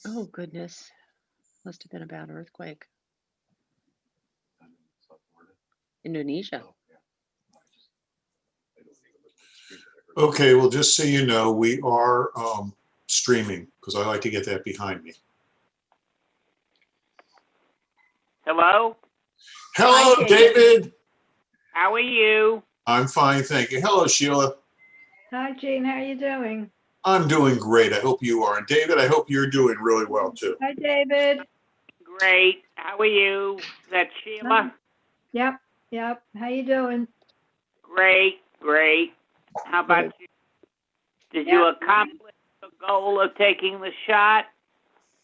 Oh, goodness. Must have been a bad earthquake. Indonesia. Okay, well, just so you know, we are streaming because I like to get that behind me. Hello? Hello, Hi, David. How are you? I'm fine, thank you. Hello, Sheila. Hi, Jean. How are you doing? I'm doing great. I hope you are. And David, I hope you're doing really well, too. Hi, David. Great. How are you? That's Sheila? Yep. How you doing? Great. How about you? Did you accomplish the goal of taking the shot?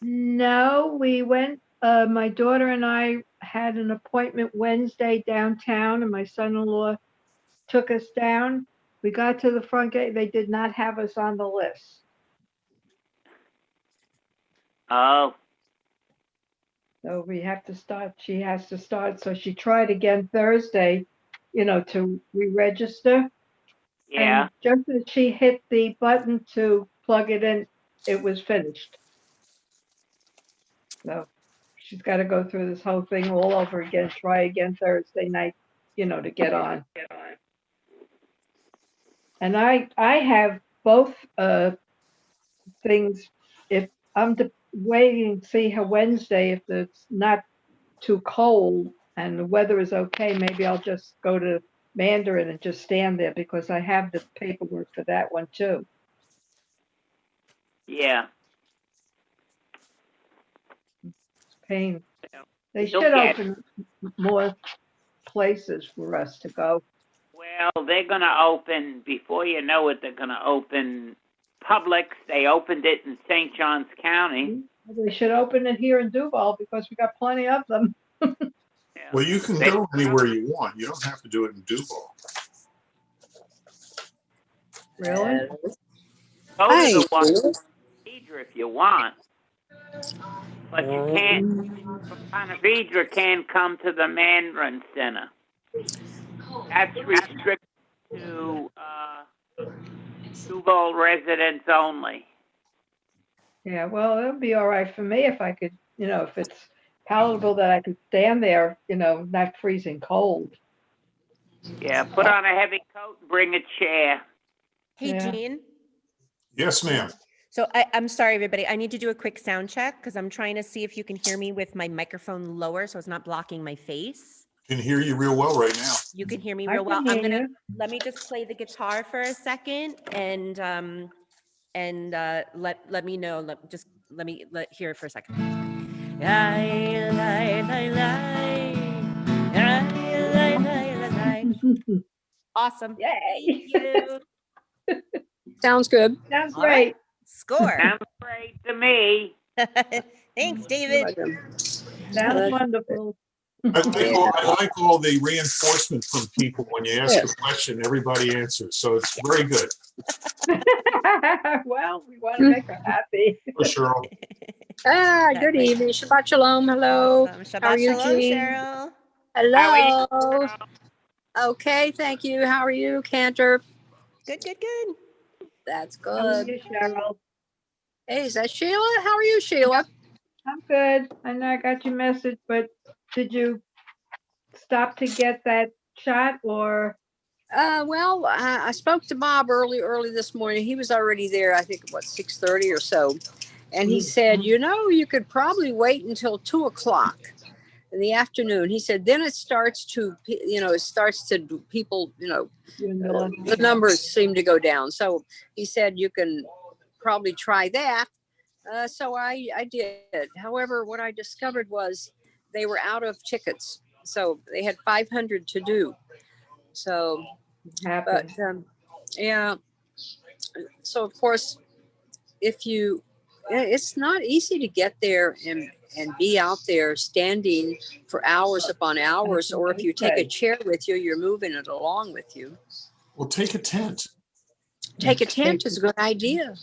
No, we went. My daughter and I had an appointment Wednesday downtown, and my son-in-law took us down. We got to the front gate. They did not have us on the list. Oh, So we have to start. She has to start. So she tried again Thursday, to re-register. yeah. And just as she hit the button to plug it in, it was finished. So she's got to go through this whole thing all over again, try again Thursday night, to get on. And I have both things. If I'm waiting to see her Wednesday, if it's not too cold and the weather is okay, maybe I'll just go to Mandarin and just stand there because I have the paperwork for that one too. Yeah. Pain. They You'll should get open more places for us to go. Well, they're going to open, before you know it, they're going to open Publix. They opened it in St. Johns County. They should open it here in Duval because we got plenty of them. Well, you can go anywhere you want. You don't have to do it in Duval. Really? Go to the one if you want. But you can't, from Ponte Vedra can't come to the Mandarin Center. That's restricted to Duval residents only. Yeah, well, it'll be all right for me if I could, if it's palatable that I could stand there, not freezing cold. Yeah, put on a heavy coat and bring a chair. Hey, Yeah. Jean. Yes, ma'am. So I'm sorry, everybody. I need to do a quick sound check because I'm trying to see if you can hear me with my microphone lower so it's not blocking my face. Can hear you real well right now. You can hear me I real well. can hear you. Let me just play the guitar for a second and let me know. Let me hear it for a second. Awesome. Yay. Thank you. Sounds good. Sounds All right. great. Score. Sounds great to me. Thanks, David. Sounds wonderful. I like all the reinforcement from people when you ask a question, everybody answers. So it's very good. Well, we want to make her happy. For Cheryl. Good evening. Shabbat shalom. Hello. Awesome. Shabbat How are you, shalom, Jean? Cheryl. Hello. Okay, thank you. How are you, Cantor? Good. That's How are good. you, Cheryl? Hey, is that Sheila? How are you, Sheila? I'm good. I know I got your message, but did you stop to get that shot or? Well, I spoke to Bob early this morning. He was already there, I think, 6:30 or so. And he said, you could probably wait until 2:00 in the afternoon. He said, then it starts to, people, the numbers seem to go down. So he said, you can probably try that. So I did. However, what I discovered was they were out of tickets. So they had 500 to do. So, but yeah. So of course, it's not easy to get there and be out there standing for hours upon hours, or if you take a chair with you, you're moving it along with you. Well, take a tent. Take a tent is a good idea.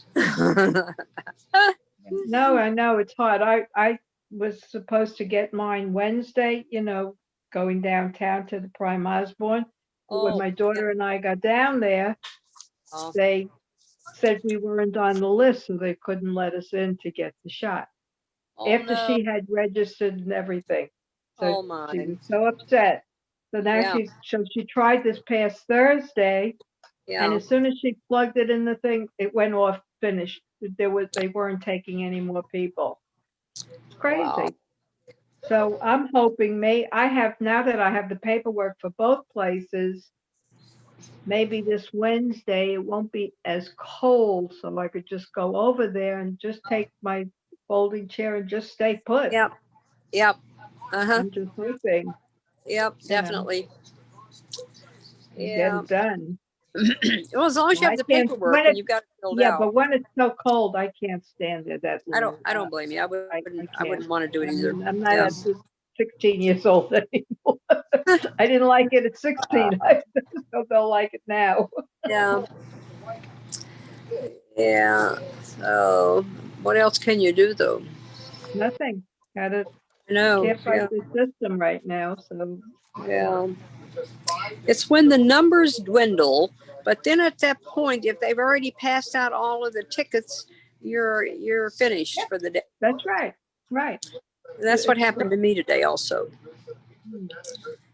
No, I know it's hard. I was supposed to get mine Wednesday, going downtown to the Prime Osborne. But when my daughter and I got down there, they said we weren't on the list, so they couldn't let us in to get the shot. Oh, after no. she had registered and everything. Oh, So she my. was so upset. So now Yeah. she tried this past Thursday, and Yeah. as soon as she plugged it in the thing, it went off finished. They weren't taking any more people. It's crazy. Wow. So I'm hoping now that I have the paperwork for both places, maybe this Wednesday it won't be as cold, so I could just go over there and just take my folding chair and just stay put. Yep. Yep. Uh-huh. I'm just hoping, Yep. you know, Definitely. and get Yeah. it done. Well, as long as you I have the can't, paperwork and you've got it filled yeah, out. but when it's so cold, I can't stand it that long. I don't blame you. I I wouldn't can't. want to do it either. I'm not Yeah. at this 16 years old anymore. I didn't like it at 16. I still don't like it now. Yeah. Yeah. So what else can you do though? Nothing. I know. Can't fight Yeah. the system right now. So Yeah. It's when the numbers dwindle, but then at that point, if they've already passed out all of the tickets, you're finished for the day. that's right. Right. And that's what happened to me today also.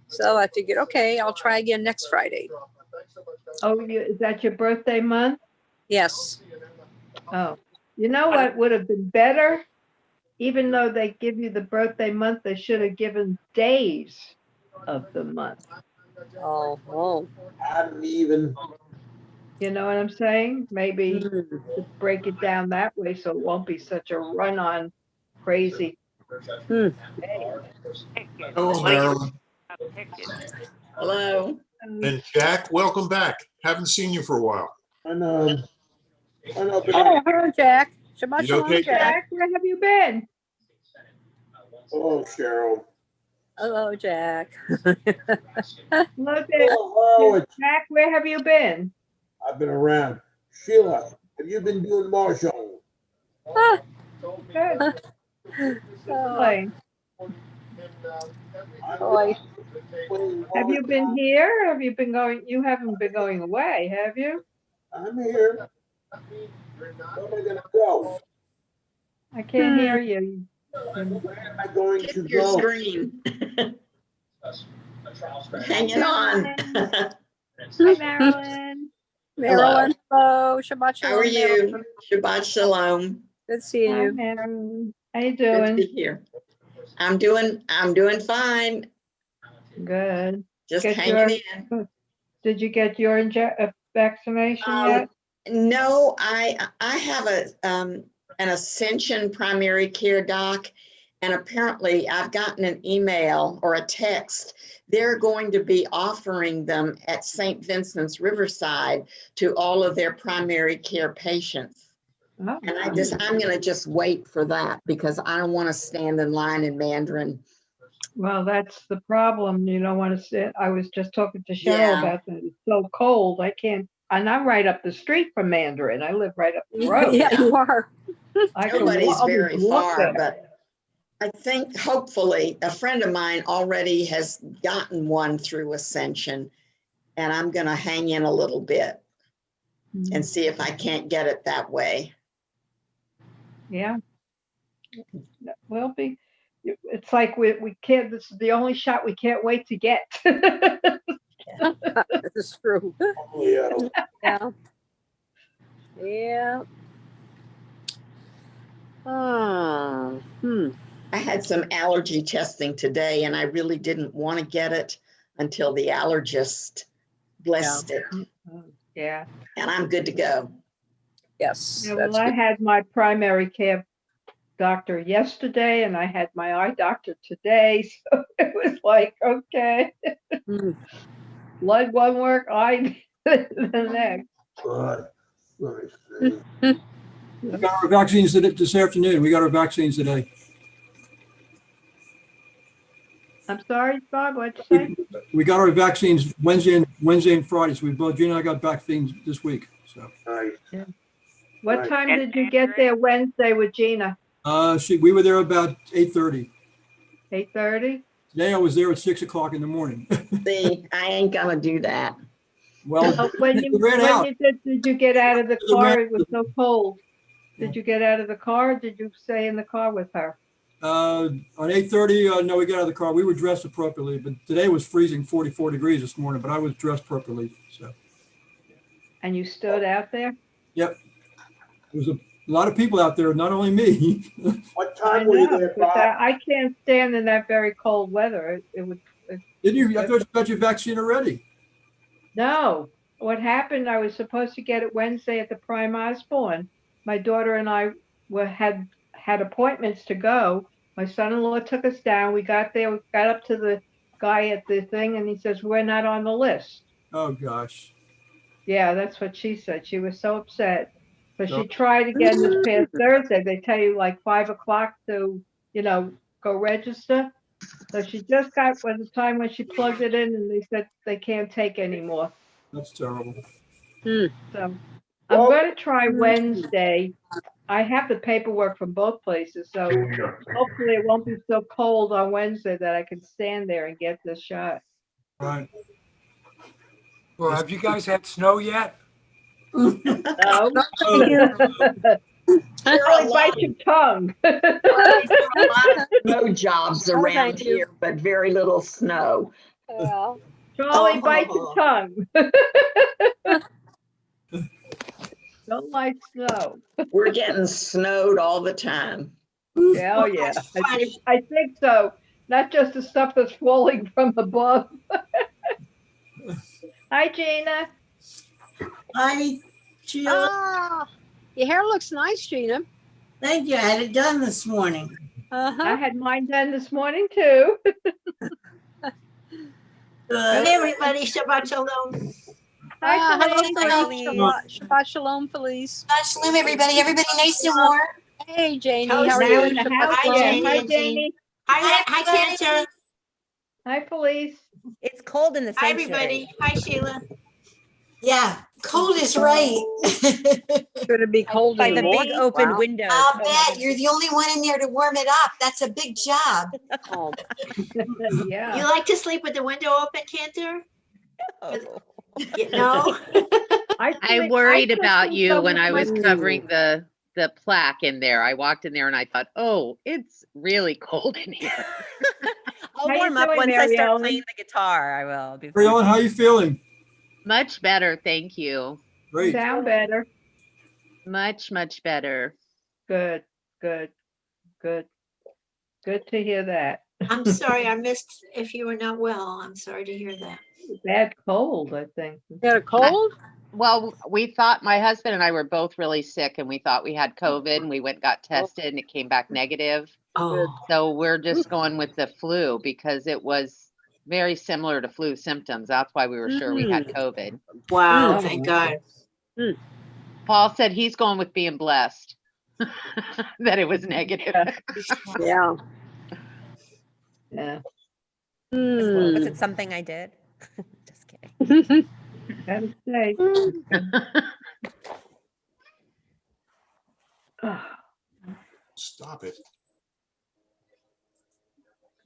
So I figured, okay, I'll try again next Friday. Oh, is that your birthday month? Yes. Oh, you know what would have been better? Even though they give you the birthday month, they should have given days of the month. Oh. I don't even. You know what I'm saying? Maybe Mm. to break it down that way so it won't be such a run on crazy. Hmm. Tickets. Hello, Marilyn. Tickets. Hello. And Jack, welcome back. Haven't seen you for a while. I know. Oh, hello, Jack. Shabbat You shalom, okay, Jack. Jack, where have you been? Oh, Cheryl. Hello, Jack. Look at Oh, Jack, where have you been? I've been around. Sheila, have you been doing Marshall? Ah, Good. oh, Boy, boy. have you been here? Have you been going? You haven't been going away, have you? I'm here. Where am I going to go? I can't hear you. Where am I going to Keep your go? screen. Hanging on. Hi, Marilyn. Marilyn, hello. Shabbat How are shalom, you? Marilyn. Shabbat shalom. Good seeing Hi, you. Marilyn. How you Good to be doing? here. I'm doing fine. Good. Just Get hanging in. Did you get your vaccination yet? No, I have an Ascension primary care doc, and apparently I've gotten an email or a text. They're going to be offering them at St. Vincent's Riverside to all of their primary care patients. Oh, And I'm going to just wait for that because I don't want to stand in line in Mandarin. well, that's the problem. You don't want to sit. I was just talking to Cheryl Yeah. about that. It's so cold. I can't. And I'm right up the street from Mandarin. I live right up the road. Yeah, you are. I can Nobody's I'll very just walk far, there. but I think hopefully a friend of mine already has gotten one through Ascension, and I'm going to hang in a little bit and see if I can't get it that way. Yeah. We'll be. It's like we can't. This is the only shot we can't wait to get. This is true. Oh, yeah. Yeah. Yeah. I had some allergy testing today, and I really didn't want to get it until the allergist blessed it, Yeah. and I'm good to go. Yes. Yeah, That's well, I good. had my primary care doctor yesterday, and I had my eye doctor today. So it was like, okay, Hmm. blood one work, eye the next. But, let me see. We got our vaccines this afternoon. We got our vaccines today. I'm sorry, Bob, what'd you say? We got our vaccines Wednesday and Friday. So Gina and I got vaccines this week. So Nice. What Right. time did you get there Wednesday with Gina? we were there about 8:30. 8:30? Today I was there at 6 o'clock in the morning. See, I ain't gonna do that. Well, When it ran out. did you get out of the It ran- car? It was so cold. Did you get out of the car? Or did you stay in the car with her? On 8:30, no, we got out of the car. We were dressed appropriately, but today was freezing 44 degrees this morning, but I was dressed appropriately. So, And you stood out there? yep. There was a lot of people out there, not only me. What I time were you know, there, but Bob? I can't stand in that very cold weather. It would, Didn't you? I thought you got your vaccine already. no. What happened, I was supposed to get it Wednesday at the Prime Osborne. My daughter and I had appointments to go. My son-in-law took us down. We got there, we got up to the guy at the thing, and he says, we're not on the list. Oh, gosh. Yeah, that's what she said. She was so upset. But So- she tried again this past Thursday. They tell you like 5 o'clock to, go register. So she just got by the time when she plugged it in and they said they can't take anymore. That's terrible. So I'm Well- going to try Wednesday. I have the paperwork from both places, so hopefully it won't be so cold on Wednesday that I can stand there and get this shot. Right. Well, have you guys had snow yet? No? There are a Charlie, lot bite your tongue. of snow jobs Oh, around thank you. here, but very little snow. Yeah. Charlie, bite your tongue. Don't like snow. We're getting snowed all the time. Yeah, oh yeah. I think so. Not just the stuff that's falling from above. Hi, Gina. Hi, Sheila. Ah, your hair looks nice, Gina. Thank you. I had it done this morning. Uh-huh. I had mine done this morning too. Good. Hey, everybody. Shabbat Shalom. Hi, Hello, Felice. Felice. Shabbat Shalom, Felice. Shabbat Shalom, everybody. Everybody nice and warm. Hey, Janie. How's How are Now you? in the Shabbat house. Shalom. Yeah. Janie Hi, and Jean. Jamie. Hi, Cantor. Hi, Felice. It's cold in the Hi, sanctuary. everybody. Hi, Sheila. Yeah, cold is right. It's going to be cold By in the the big morning. open Wow. windows. I'll Oh my bet goodness. you're the only one in there to warm it up. That's a big job. Oh, Yeah. You like to sleep with the window open, Cantor? Oh. No? I worried about you when I was Ooh. covering the plaque in there. I walked in there and I thought, oh, it's really cold in here. I'll How you warm up doing, once I Mary start Ellen? playing the guitar. I will. I'll be Mary fine. Ellen, how you feeling? Much better, thank you. Great. Sound better. Much, much better. Good, good, good. Good to hear that. I'm sorry, I missed if you were not well. I'm sorry to hear that. Bad cold, I think. you got a cold? Well, we thought my husband and I were both really sick and we thought we had COVID and we went and got tested and it came back negative. Oh, So we're just going with the flu because it was very similar to flu symptoms. That's why we were sure we had COVID. wow, thank God. Paul said he's going with being blessed that it was negative. Yeah. Yeah. Was Hmm. it something I did? Just kidding. Gotta say. Stop it.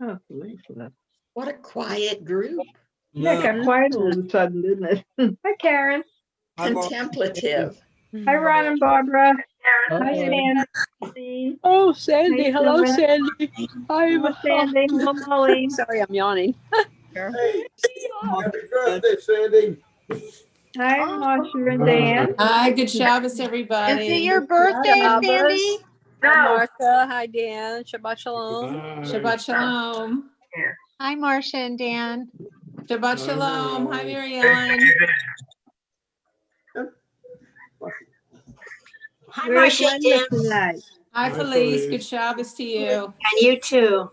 Oh, Felice left. What a quiet group. Yeah, it got quiet all of a sudden, didn't it? Hi, Karen. Hi, Bob. Contemplative. Hi, Ron and Barbara. Hi, Uh-oh. Sandy. Oh, Sandy. Hey, Hello, Sylvia. Sandy. Hello, Sandy. Hello, Molly. Sorry, I'm yawning. Hey, happy birthday, Sandy. Hi, Marcia and Dan. Hi, good Shabbos, Is everybody. it your birthday, Shabbos. Sandy? Hi, Martha. Hi, Dan. Shabbat Shalom. Shabbat Shalom. Hi, Marcia and Dan. Shabbat Shalom. Hi, Mary Ellen. Hi, Where's Marcia and Glenda Dan. tonight? Hi, Felice. Good Shabbos to you. And you too.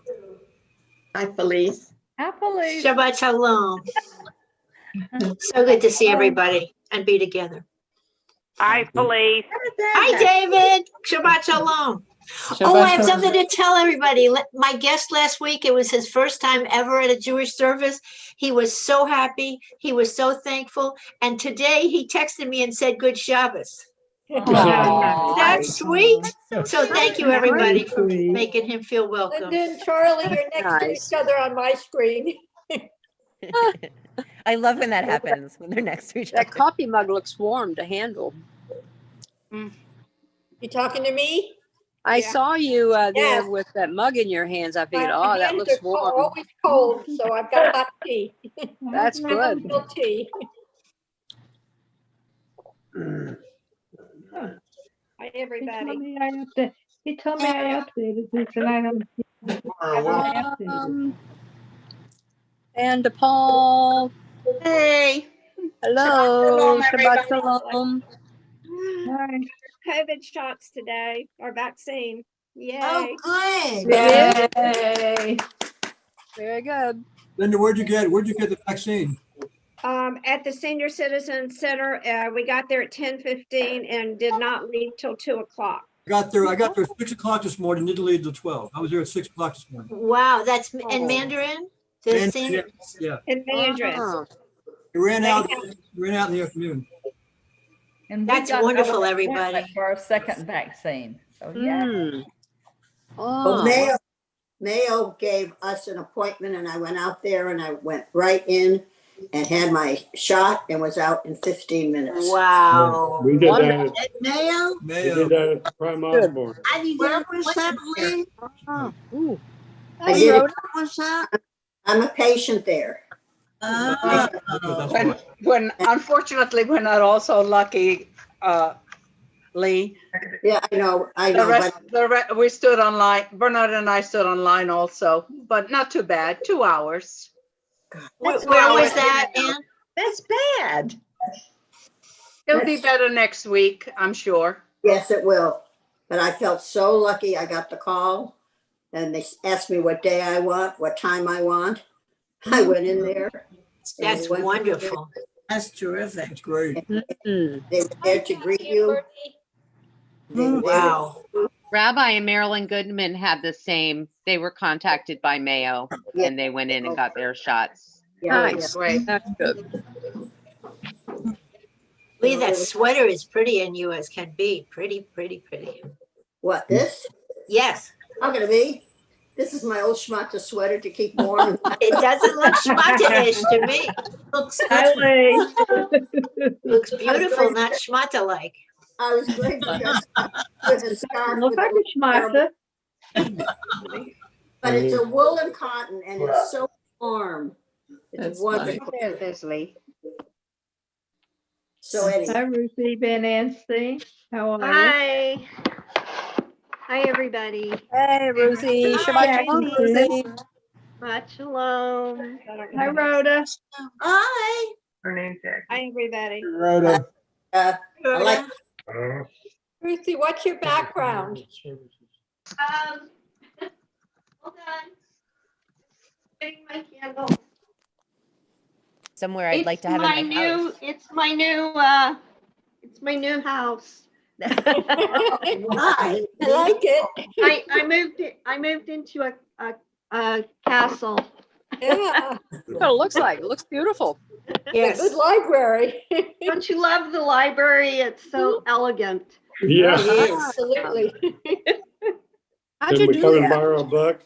Hi, Felice. Hi, Felice. Shabbat Shalom. So good to see everybody and be together. Hi, Felice. Hi, David. Shabbat Shalom. Oh, I have something to tell everybody. My guest last week, it was his first time ever at a Jewish service. He was so happy. He was so thankful. And today he texted me and said, good Shabbos. That's sweet. So thank you, everybody, for making him feel welcome. Linda and Charlie, you're next to each other on my screen. I love when that happens, when they're next to each other. That coffee mug looks warm to handle. You talking to me? I Yeah. saw you there Yes. with that mug in your hands. I figured, My oh, that hands looks are warm. always cold, so I've got hot tea. That's good. Real tea. Hi, He told everybody. me he told me I updated this and I don't. And DePaul. Hey. Hello. Shabbat Shabbat shalom, shalom. Hi. COVID shots today, or vaccine. Yay. Oh, good. Yay. Very good. Linda, where'd you get the vaccine? At the Senior Citizen Center, we got there at 10:15 and did not leave till 2 o'clock. I got there at 6 o'clock this morning, didn't leave till 12. I was there at 6 o'clock this morning. Wow, that's in Mandarin? The And- senior. Yeah. In Mandarin. It ran out in the afternoon. And we That's got wonderful, our everybody. appointment for our second vaccine. So yeah. Oh. Well, Mayo gave us an appointment and I went out there and I went right in and had my shot and was out in 15 minutes. Wow. We did that At Mayo? we did that at Prime Osborne. I didn't Where was that, Lee? I did it. I'm a patient there. When unfortunately we're not also lucky, Lee. Yeah, I know. We stood online. Bernard and I stood online also, but not too bad. 2 hours. Where was that, Ann? That's bad. It'll be better next week, I'm sure. Yes, it will. But I felt so lucky I got the call and they asked me what day I want, what time I want. I went in there. That's wonderful. That's terrific. That's great. They were there to greet you. Wow. Rabbi and Marilyn Goodman had the same. They were contacted by Mayo and they went in and got their shots. Nice. Great. That's good. Lee, that sweater is pretty in you as can be. Pretty, pretty, pretty. What, this? Yes. How can it be? This is my old schmata sweater to keep warm. It doesn't look schmata-ish to me. Looks beautiful, not schmata-like. I was going to with a scarf. Look like a schmata. But it's a woolen cotton and it's so warm. It's wonderful. There's Lee. So anyway. Hi, Ruthie Van Anstey. How are you? Hi. Hi, everybody. Hey, Ruthie. Shabbat shalom, Ruthie. Shabbat shalom. Hi, Rhoda. Hi. Her name's there. Hi, everybody. Rhoda. I like. Ruthie, what's your background? Hold on. Getting my candle. Somewhere I'd like to have in my house. It's my new house. Why? I like it. I moved into a castle. Yeah. What it looks like. It looks beautiful. Yes. Good library. Don't you love the library? It's so elegant. Yeah. Absolutely. How'd Can you we do come and that? borrow a book?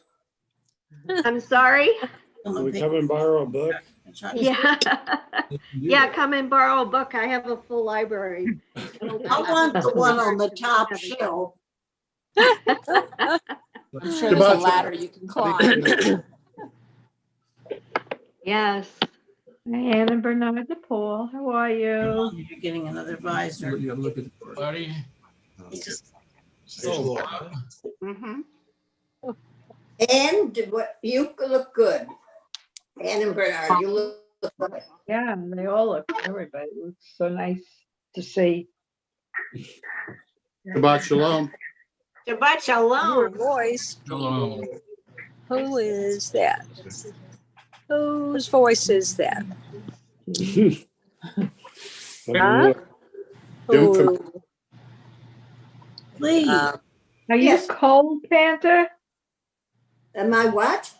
I'm sorry. Can we come and borrow a book? Yeah. Yeah, come and borrow a book. I have a full library. I want the one on the top shelf. I'm sure there's a ladder you can climb. Yes. Ann and Bernard DePaul. How are you? You're getting another visor. You gotta look at Buddy. Mm-hmm. And you look good. Ann and Bernard, you look good. Yeah, they all look, everybody looks so nice to see. Shabbat shalom. Shabbat shalom. Your voice. Shalom. Who is that? Whose voice is that? Huh? Who? Please. Are you Yes. cold, Panther? Am I what?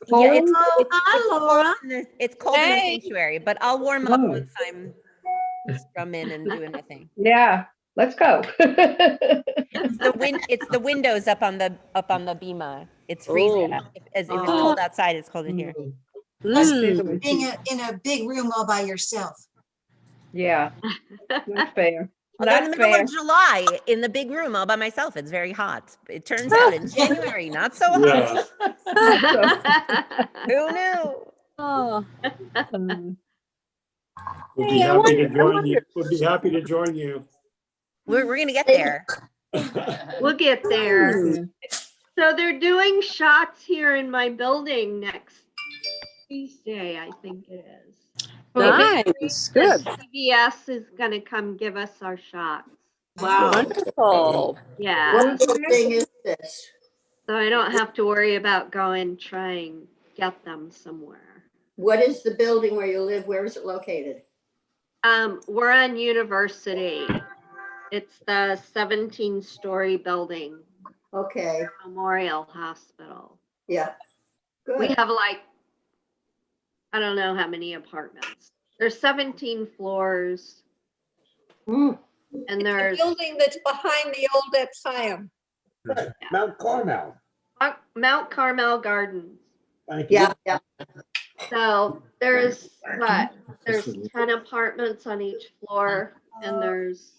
Yeah, it's, Cold? it's, it's cold in the, it's cold in the sanctuary, but I'll warm up Oh. once I'm strumming and doing my thing. Yeah, let's go. It's the windows up on the bima. It's freezing. If it's cold outside, it's cold in here. Being in a big room all by yourself. Yeah, that's fair. Although in Not the middle fair. of July, in the big room all by myself, it's very hot. It turns out in January, not so Yeah. hot. Who knew? Oh. We'll be Hey, I happy to wonder- join you. We'll be happy to join you. We're gonna get there. We'll get there. Hmm. So they're doing shots here in my building next Tuesday, I think it is. Nice, good, CVS is gonna come give us our shots. Wow. wonderful. Yeah, What building is this? so I don't have to worry about going try and get them somewhere. What is the building where you live? Where is it located? We're on University. It's the 17-story building, Okay, Memorial Hospital. yeah. We Good. have like, I don't know how many apartments. There's 17 floors Hmm. and The there's building that's behind the old Epsium. Right, Mount Carmel. Mount Carmel Gardens. Thank you. Yeah, yeah. So there's what? There's 10 apartments on each floor and there's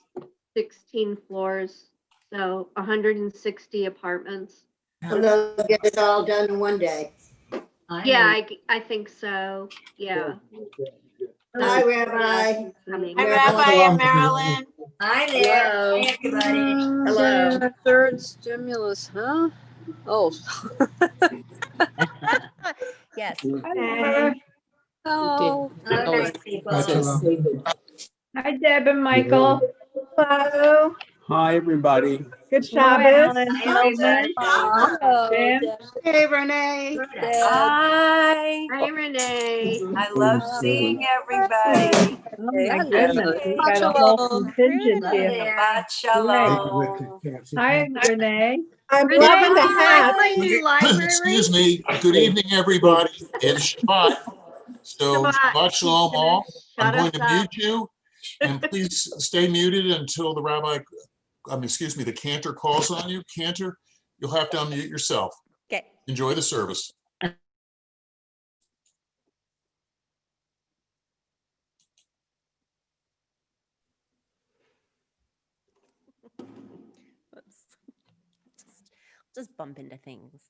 16 floors. So 160 apartments. So they'll get it all done in one day. Yeah, I think so. Yeah. Hi, Rabbi. Coming. Hi, Rabbi and Marilyn. Hi there. Hello. Hi, everybody. Hello. Yeah, third stimulus, huh? Oh. Yes. Hello. Oh. Okay, people. Hi, Deb and Michael. Hello. Hi, everybody. Good Hi, Shabbos. Ellen. Roman. Hello, Jim. Deb. Hey, Renee. Deb. Hi. Hi, Renee. I love seeing everybody. Oh my Hello. goodness, we got a Shabbat whole shalom. contingent here. Shabbat shalom. Hi, Renee. I'm Renee, loving the do you like hat. my new library? Excuse me. Good evening, everybody. It's Shabbat. So Shabbat. Shabbat Shalom He's all. gonna I'm going shut to us mute you and please stay muted until the the cantor calls on you. Cantor, you'll have to unmute yourself. Okay. Enjoy the service. Just bump into things.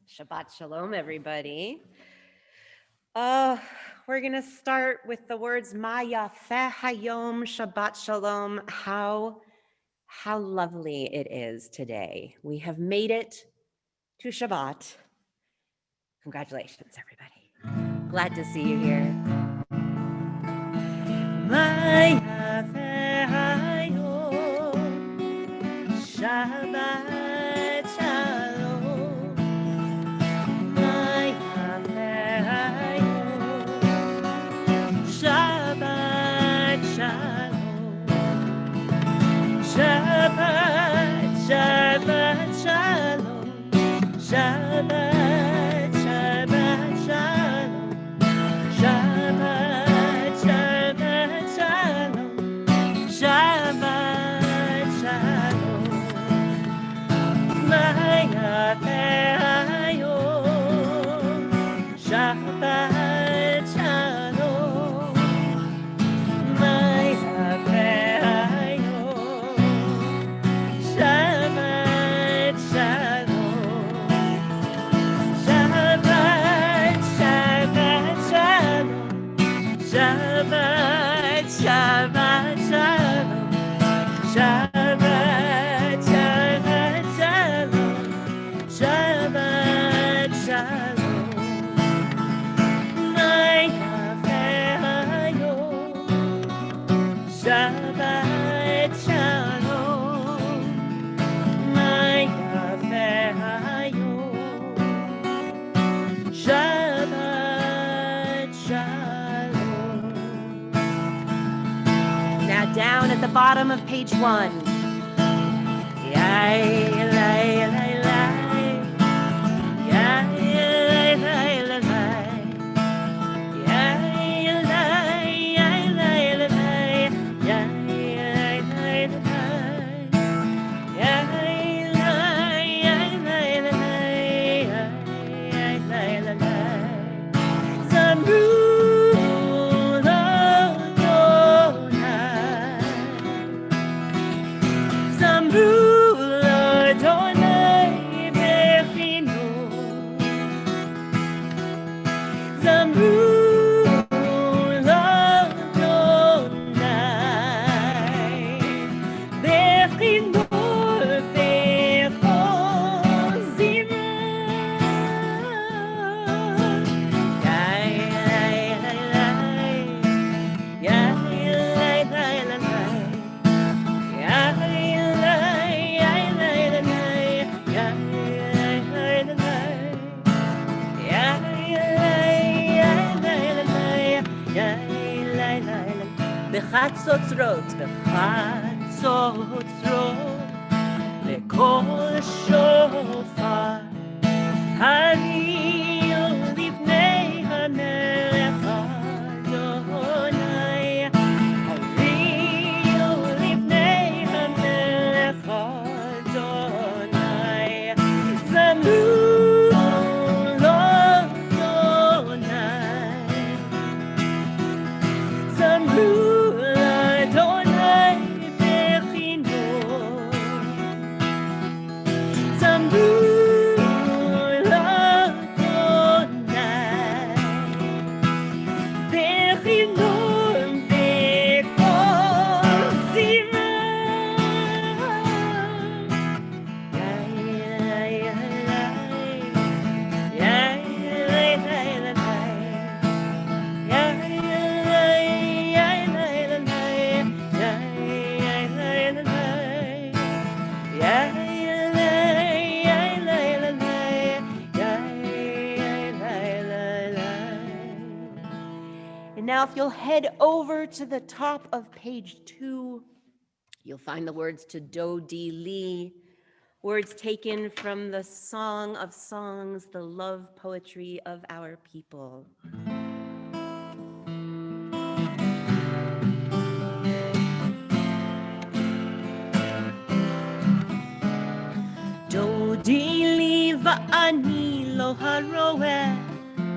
Shabbat Shalom, everybody. We're going to start with the words Ma Yafeh Hayom Shabbat Shalom. How lovely it is today. We have made it to Shabbat. Congratulations, everybody. Glad to see you here. Ma Yafeh Hayom Shabbat Shalom. Ma Yafeh Hayom Shabbat Shalom. Shabbat, Shabbat Shalom. Shabbat, Shabbat Shalom. Shabbat, Shabbat Shalom. Shabbat Shalom. Ma Yafeh Hayom Shabbat Shalom. Ma Yafeh Hayom Shabbat Shalom. Shabbat, Shabbat Shalom. Shabbat, Shabbat Shalom. Shabbat, Shabbat Shalom. Shabbat Shalom. Ma Yafeh Hayom Shabbat Shalom. Ma Yafeh Hayom Shabbat Shalom. Now down at the bottom of page 1. Yay, lay, lay, lay. Yay, lay, lay, lay, lay. Yay, lay, yay, lay, lay, lay. Yay, lay, lay, lay. Yay, lay, yay, lay, lay, lay. Yay, lay, lay, lay. Zamru lo Yonah. בחצוצרות, בחצוצרות, בקול שופר, הריעו לפני המלך אדוני, הריעו לפני המלך אדוני, זמרו לו אדוני, זמרו לאדוני בכינור, זמרו Now, if you'll head over to the top of page 2, you'll find the words to Do Di Li, words taken from the Song of Songs, the love poetry of our people. Do Di Li va'ani lo haroeh,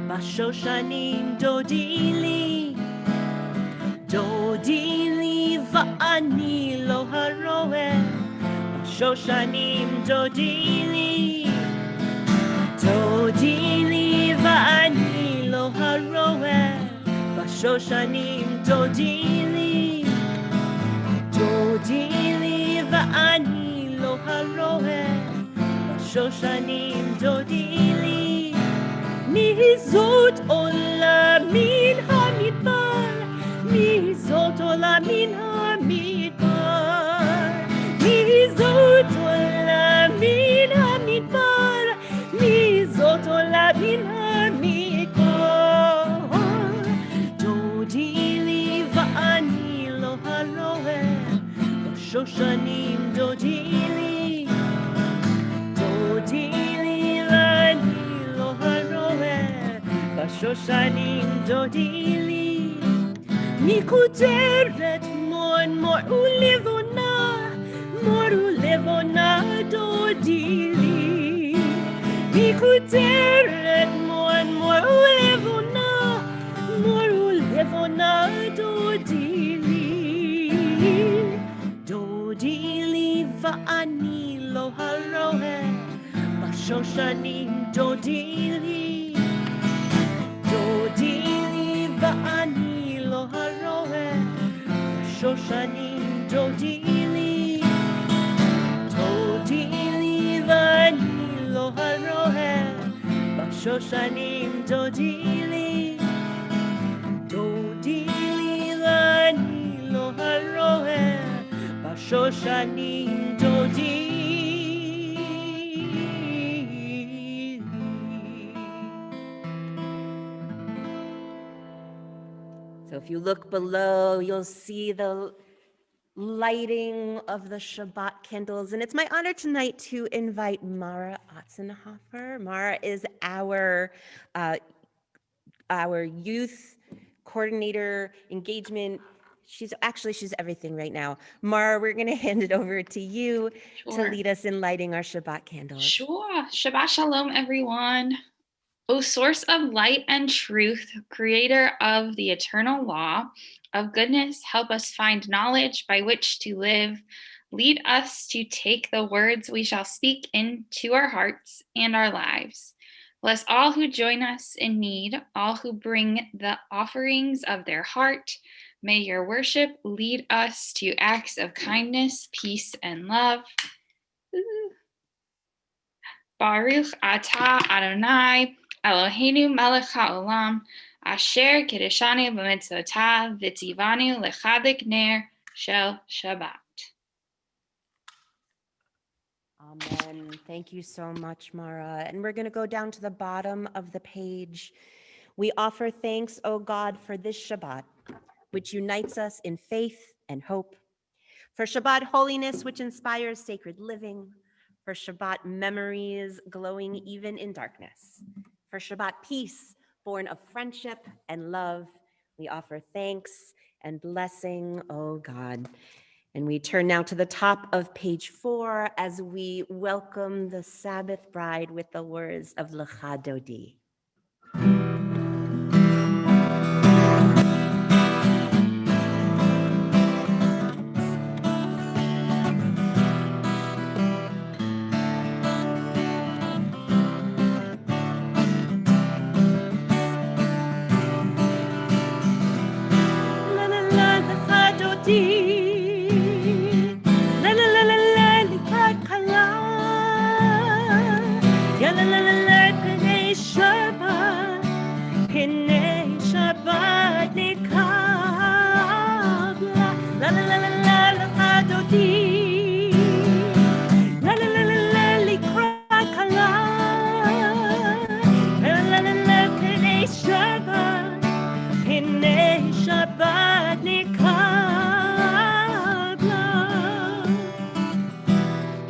Bashoshanim Do Di Li, Do Di Li va'ani lo haroeh, Bashoshanim Do Di Li, Do Di Li va'ani lo haroeh, Bashoshanim Do Di Li, Do Di Li va'ani lo haroeh, Bashoshanim Do Di Li. Mizot olamin hamidbar, Mizot olamin hamidbar, Mizot olamin hamidbar, Mizot olamin hamidbar. Do Di Li va'ani lo haroeh, Bashoshanim Do Di Li, Do Di Li va'ani lo haroeh, Bashoshanim Do Di Li. Mikuteret mon mor ulevona Do Di Li. Mikuteret mon mor ulevona Do Di Li. Do Di Li va'ani lo haroeh, Bashoshanim Do Di Li, Do Di Li va'ani lo haroeh, Bashoshanim Do Di Li, Do Di Li va'ani lo haroeh, Bashoshanim Do Di Li, Do Di Li va'ani lo haroeh, Bashoshanim Do Di Li. So if you look below, you'll see the lighting of the Shabbat candles. And it's my honor tonight to invite Mara Otzenhofer. Mara is our youth coordinator, engagement. She's everything right now. Mara, we're going to hand it over to you to lead us in lighting our Shabbat candles. Sure. Shabbat Shalom, everyone. O source of light and truth, creator of the eternal law of goodness, help us find knowledge by which to live. Lead us to take the words we shall speak into our hearts and our lives. Bless all who join us in need, all who bring the offerings of their heart. May your worship lead us to acts of kindness, peace, and love. Baruch atah Adonai, Eloheinu melech haolam, asher kiddushanu b'mitzvotav v'tzivanu lechadik ner shel Shabbat. Amen. Thank you so much, Mara. And we're going to go down to the bottom of the page. We offer thanks, O God, for this Shabbat, which unites us in faith and hope. For Shabbat holiness, which inspires sacred living. For Shabbat memories glowing even in darkness. For Shabbat peace, born of friendship and love, we offer thanks and blessing, O God. And we turn now to the top of page 4 as we welcome the Sabbath bride with the words of Lecha Dodi. La la la Lecha Dodi, la la la la la Likrat Kala, ya la la la la Pnei Shabbat, Pnei Shabbat Nikabla, la la la la la Lecha Dodi, la la la la la Likrat Kala, la la la la Pnei Shabbat. Pnei Shabbat nikabla,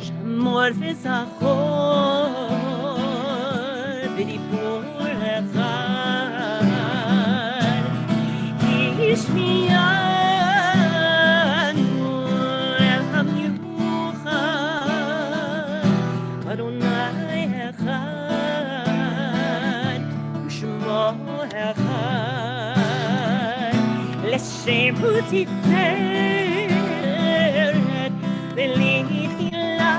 Shamor v'zachor b'dibur echad, Hishmiyanu el hamyuchad, Adonai echad, U'shmo echad. לשם הוא תפארת ולתחילה.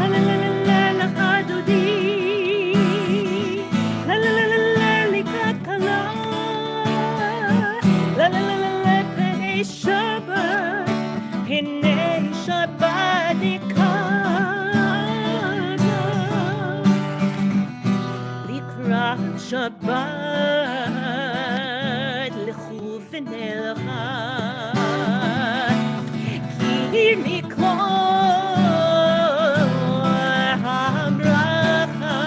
לי, לי, לי, לה, לה, לה, לה, לך דודי. לה, לה, לה, לה, לה, לקראת כלה. לה, לה, לה, לה, לה, פני שבת. פני שבת Shabbat לכו ונלכה כי מקור הברכה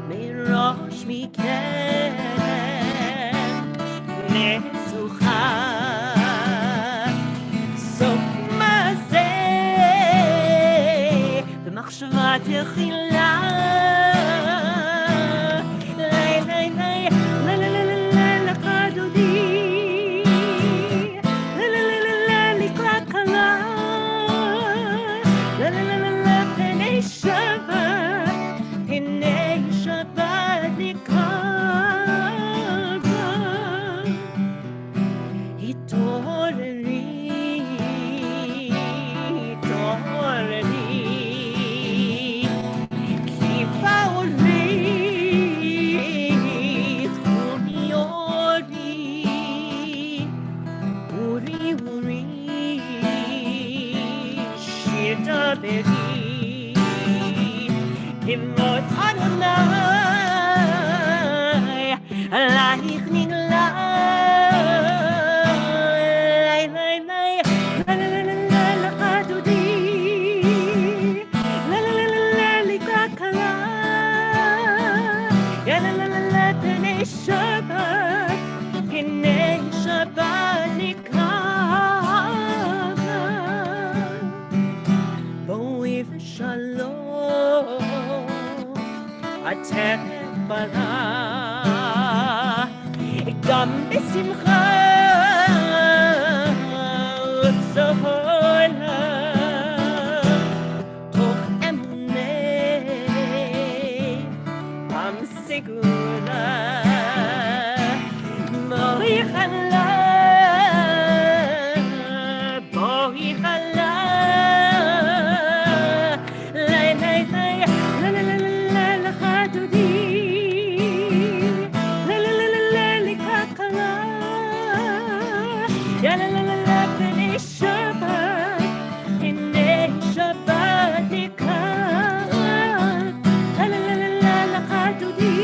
מראש מכן נצוחה סוף מעשה במחשבה תחילה Himot Adonai, Alaich nigla. Lay, lay, lay, la la la la la Lecha Dodi. La la la la la Likrat Kala. Ya la la la la Pnei Shabbat, Pnei Shabbat nikabla. Bo'i v'shalom. אתם ברא, גם בשמחה וסהולה, תוך אמוני עם סגולה, בואי חלה, בואי חלה, לי, לי, לי, לה, לה, לה, לה, Lecha Dodi. La la la la la Likrat Kala. Ya la la la la Pnei Shabbat. Pnei Shabbat nikabla. La la la la la Lecha Dodi.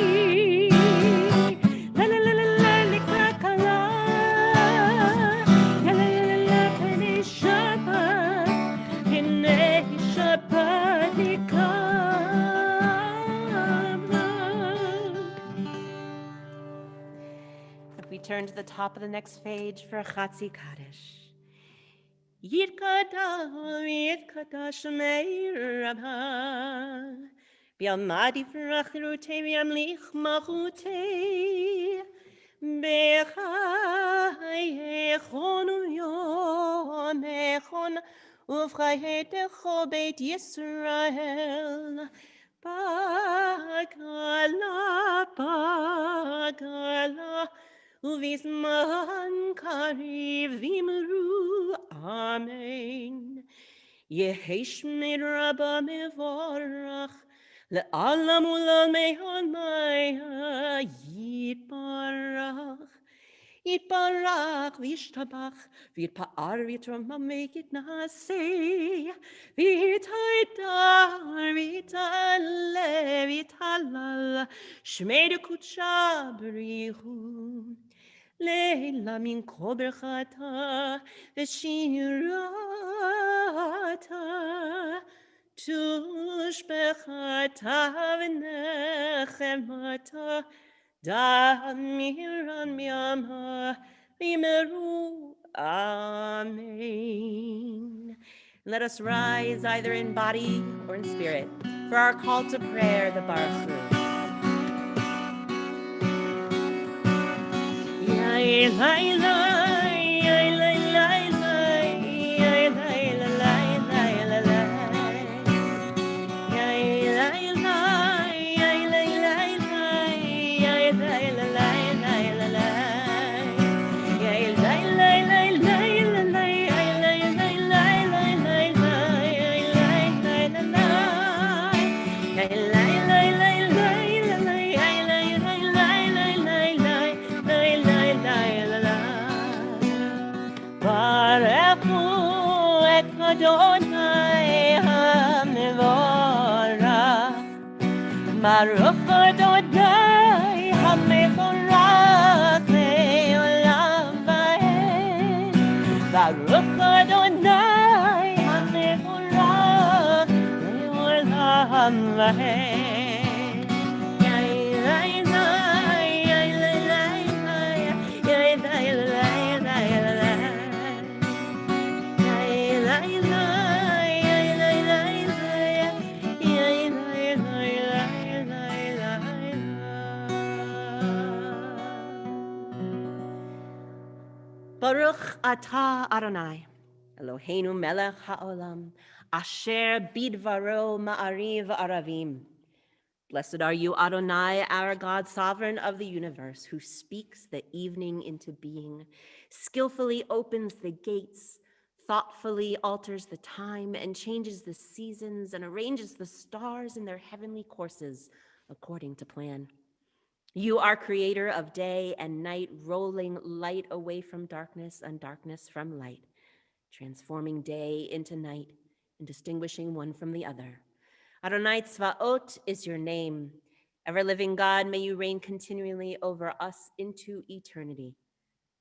La la la la la Likrat Kala. Ya la la la la Pnei Shabbat. Pnei Shabbat nikabla. turn to the top of the next page for Chatzi Kaddish. Yitkadash Shmei Rabba Biamadi Frachirute Biamlich Machute Bechayechon Yomechon Ufchayetecho Beit Yisrael Bagala Uvisman Kariv Vimru Amen Yeheshmid Rabba Mevorach Le'alam Ulam Mehon Maya Yibarach Yibarach Vishtabach Vipa'ar Vitramamekit Nase Vitaydar Vitale Vitalal Shmei Kucha Berihu Leila min koberchata v'shirata tushbechata v'nechemata damiran miyama v'meru amen. Let us rise either in body or in spirit for our call to prayer, the Baruch Hu. Adonai HaMevorach Baruch Adonai HaMevorach Le'olam va'ed Baruch Adonai HaMevorach Le'olam va'ed Baruch atah Adonai, Eloheinu melech ha'olam, asher bidvaro ma'ariv aravim. Blessed are you, Adonai, our God, sovereign of the universe, who speaks the evening into being, skillfully opens the gates, thoughtfully alters the time, and changes the seasons, and arranges the stars in their heavenly courses according to plan. You are creator of day and night, rolling light away from darkness and darkness from light, transforming day into night and distinguishing one from the other. Adonai Tzvaot is your name. Ever-living God, may you reign continually over us into eternity.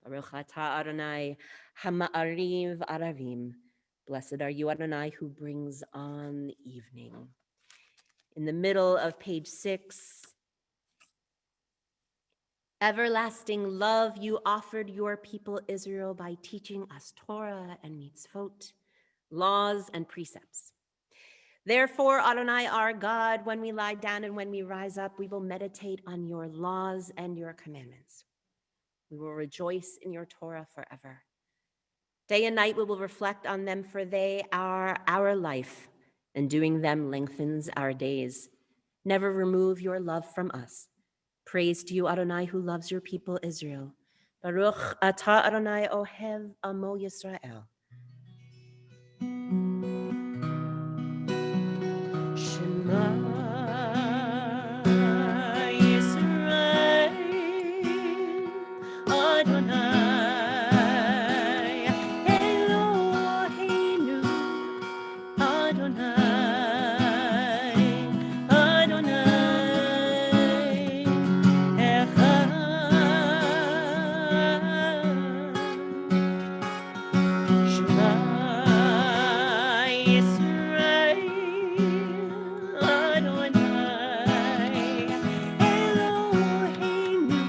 Baruch atah Adonai Hama'ariv Aravim. Blessed are you, Adonai, who brings on evening. In the middle of page 6, everlasting love you offered your people Israel by teaching us Torah and mitzvot, laws and precepts. Therefore, Adonai, our God, when we lie down and when we rise up, we will meditate on your laws and your commandments. We will rejoice in your Torah forever. Day and night we will reflect on them, for they are our life, and doing them lengthens our days. Never remove your love from us. Praise to you, Adonai, who loves your people Israel. Baruch atah Adonai ohev amo Yisrael. Shema Yisrael, Adonai Eloheinu, Adonai, Adonai Echad. Shema Yisrael, Adonai Eloheinu,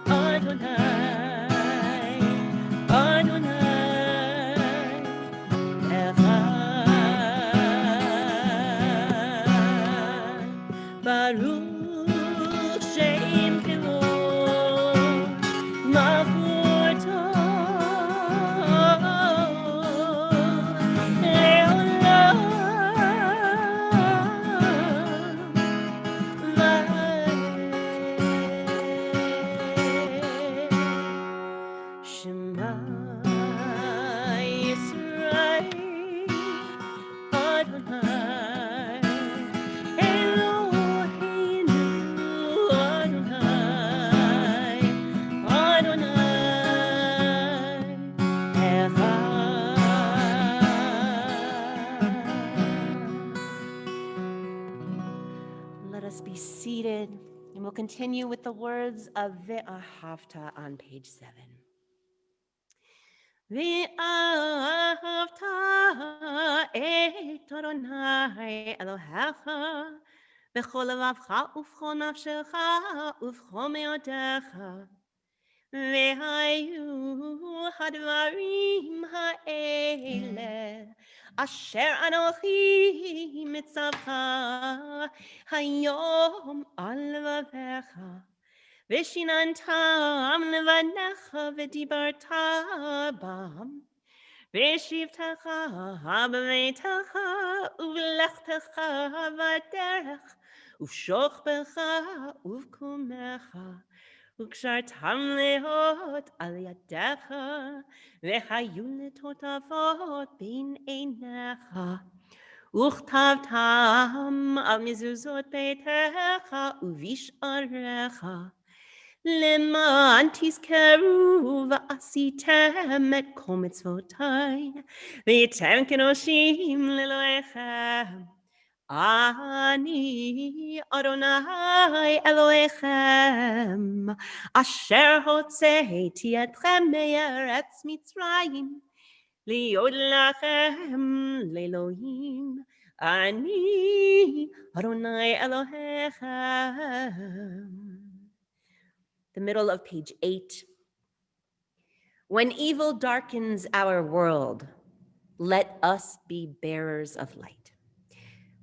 Adonai, And we'll continue with the words of Ve'ahavta on page 7. Ve'ahavta et Adonai Elohecha b'chol levavcha uv'chol nafshecha uv'chol me'odecha ve'hayu hadvarim ha'ele asher anochi mitzavcha hayom al levavecha Vishinantam levanecha v'dibarta bam v'shivtecha b'veitecha uv'lechtecha v'derech uv'shochbecha uv'kumecha וקשרתם להיות על ידיך, והיו לטוטפות בין עיניך. וכתבתם על מזוזות ביתך ובשעריך. למען תזכרו ועשיתם את כל מצוותיי, והייתם קדושים לאלוהיכם. אני אדוני אלוהיכם, אשר הוצאתי אתכם מארץ מצרים, להיות לכם לאלוהים. אני אדוני אלוהיכם. The middle of page 8. When evil darkens our world, let us be bearers of light.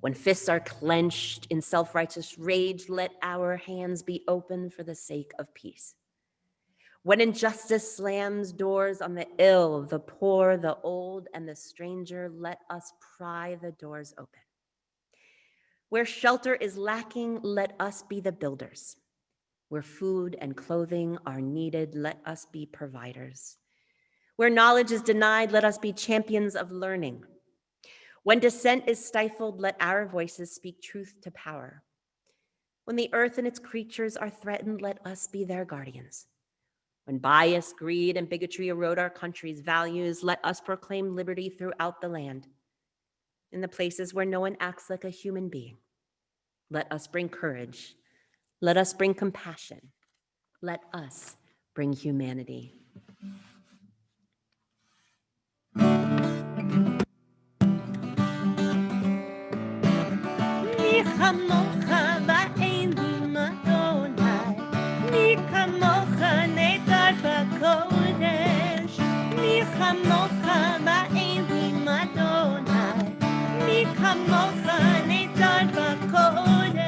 When fists are clenched in self-righteous rage, let our hands be open for the sake of peace. When injustice slams doors on the ill, the poor, the old, and the stranger, let us pry the doors open. Where shelter is lacking, let us be the builders. Where food and clothing are needed, let us be providers. Where knowledge is denied, let us be champions of learning. When dissent is stifled, let our voices speak truth to power. When the earth and its creatures are threatened, let us be their guardians. When bias, greed, and bigotry erode our country's values, let us proclaim liberty throughout the land. In the places where no one acts like a human being, let us bring courage. Let us bring compassion. Let us bring humanity. מי כמוך באלים אדוני, מי כמוך נהדר בקודש, מי כמוך באלים אדוני, מי כמוך נהדר בקודש.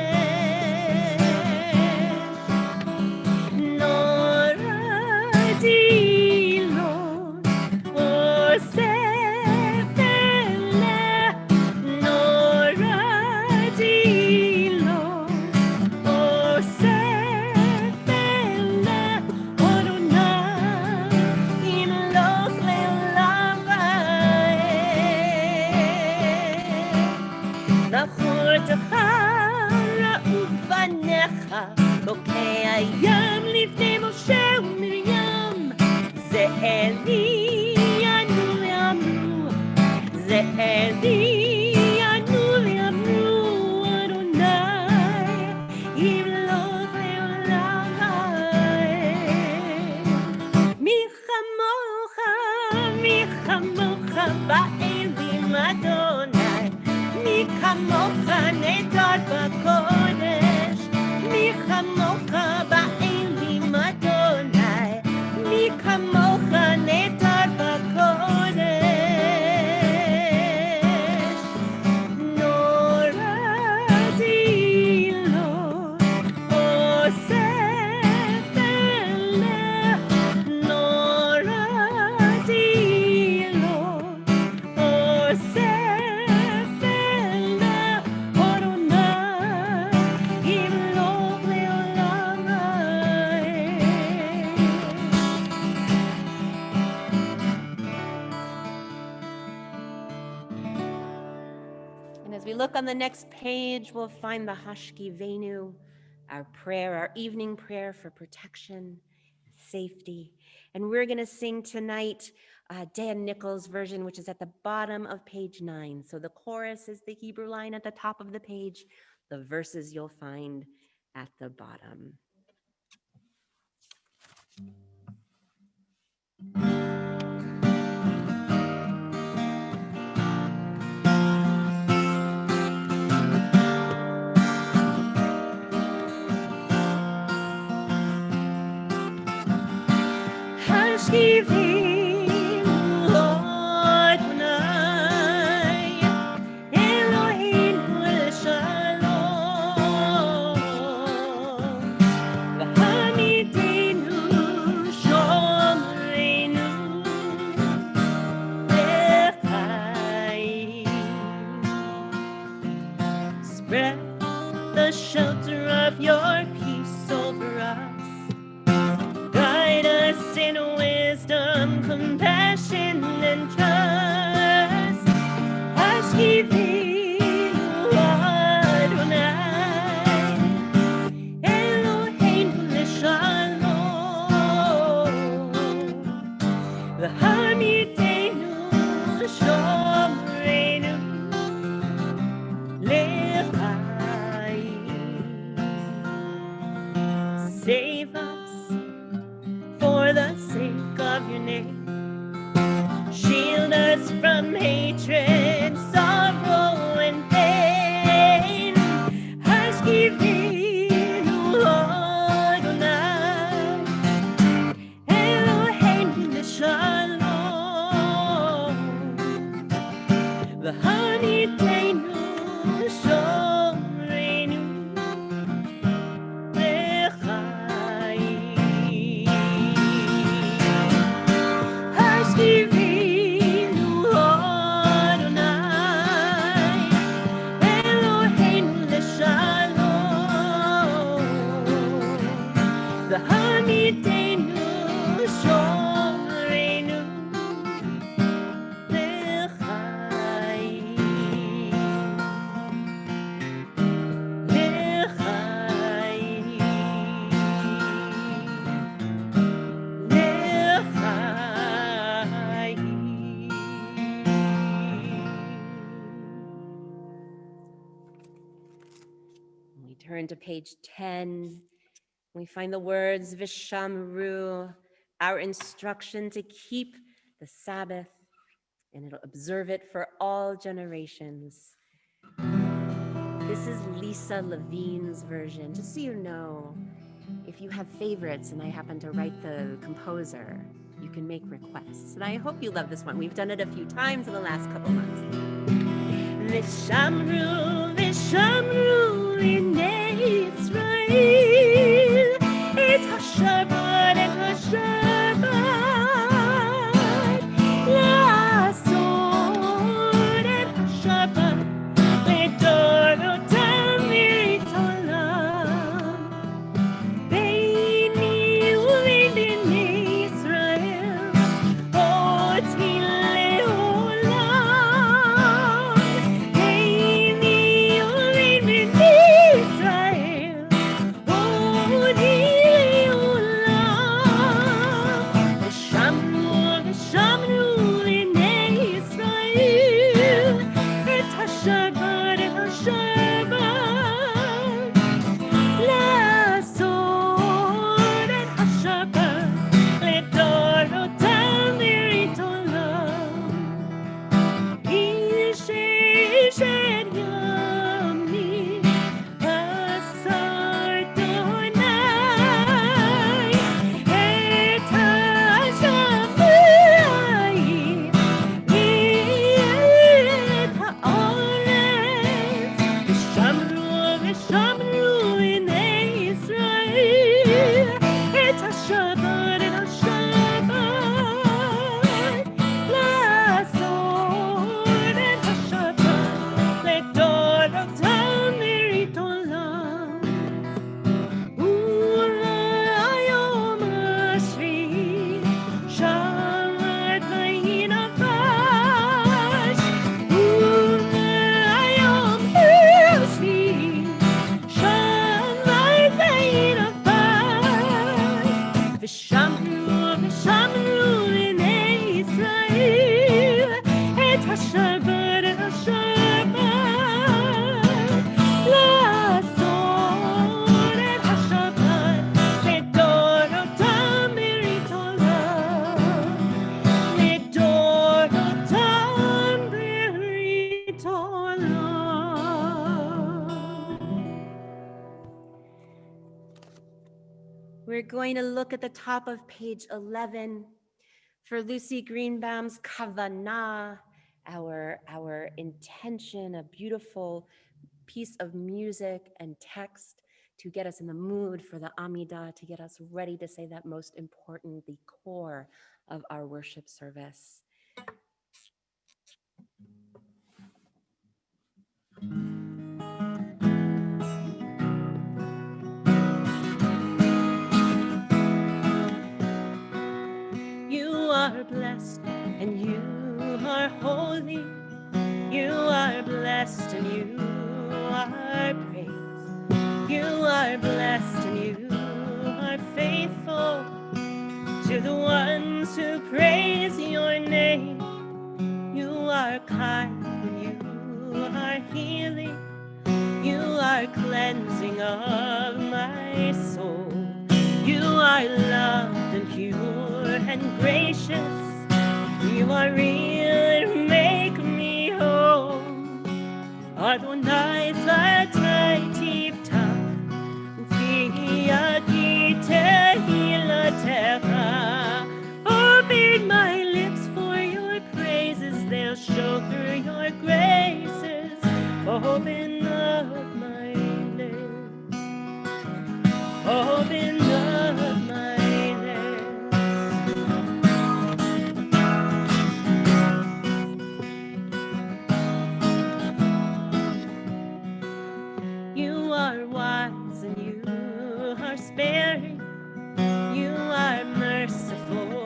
נורדי לו עושה בוקע ים לפני משה ומרים, זה אלי ינו ואמרו, זה אלי ינו ואמרו, אדוני ימלוך לעולם ועד. מי כמוך באלים אדוני, מי כמוך נהדר בקודש, מי כמוך באלים אדוני, מי כמוך נהדר בקודש. נורדי לו עושה פלא, נורדי לו עושה פלא, אדוני ימלוך לעולם ועד. And as we look on the next page, we'll find the Hashkivenu, our prayer, our evening prayer for protection, safety. And we're going to sing tonight Dan Nichols' version, which is at the bottom of page 9. So the chorus is the Hebrew line at the top of the page. The verses you'll find at the bottom. Hashkivim Adonai Eloheinu Shalom V'hamidenu Shomreinu B'chaim. Spread the shelter of your peace over us. Guide us in wisdom, compassion, and trust. Hashkivinu Adonai Eloheinu Shalom V'hamidenu Shomreinu L'chaim. Save us for the sake of your name. Shield us from hatred, sorrow, and pain. Hashkivinu Adonai Eloheinu Shalom V'hamidenu Shomreinu L'chaim. Hashkivinu Adonai Eloheinu Shalom V'hamidenu Shomreinu L'chaim. We turn to page 10. We find the words Vishamru, our instruction to keep the Sabbath, and it'll observe it for all generations. This is Lisa Levine's version. Just so you know, if you have favorites and I happen to write the composer, you can make requests. And I hope you love this one. We've done it a few times in the last couple months. Vishamru, Vishamru, Inei Yisrael, et HaShabbat, et HaShabbat, La'asod, et HaShabbat, L'dorotam v'itolam, Beini u'bein bnei Yisrael, oti le'olam, Beini u'bein bnei Yisrael, We're going to look at the top of page 11 for Lucy Greenbaum's Kavanah, our intention, a beautiful piece of music and text to get us in the mood for the Amidah, to get us ready to say that most important, the core of our worship service. You are blessed and you are holy. You are blessed and you are praised. You are blessed and you are faithful to the ones who praise your name. You are kind and you are healing. You are cleansing of my soul. You are loved and pure and gracious. You are real and make me whole. Adonai Zatai Tiftach, Ufi Tehilatecha. Open my lips for your praises, they'll show through your graces. Open up my lips, open up my lips. You are wise and you are sparing. You are merciful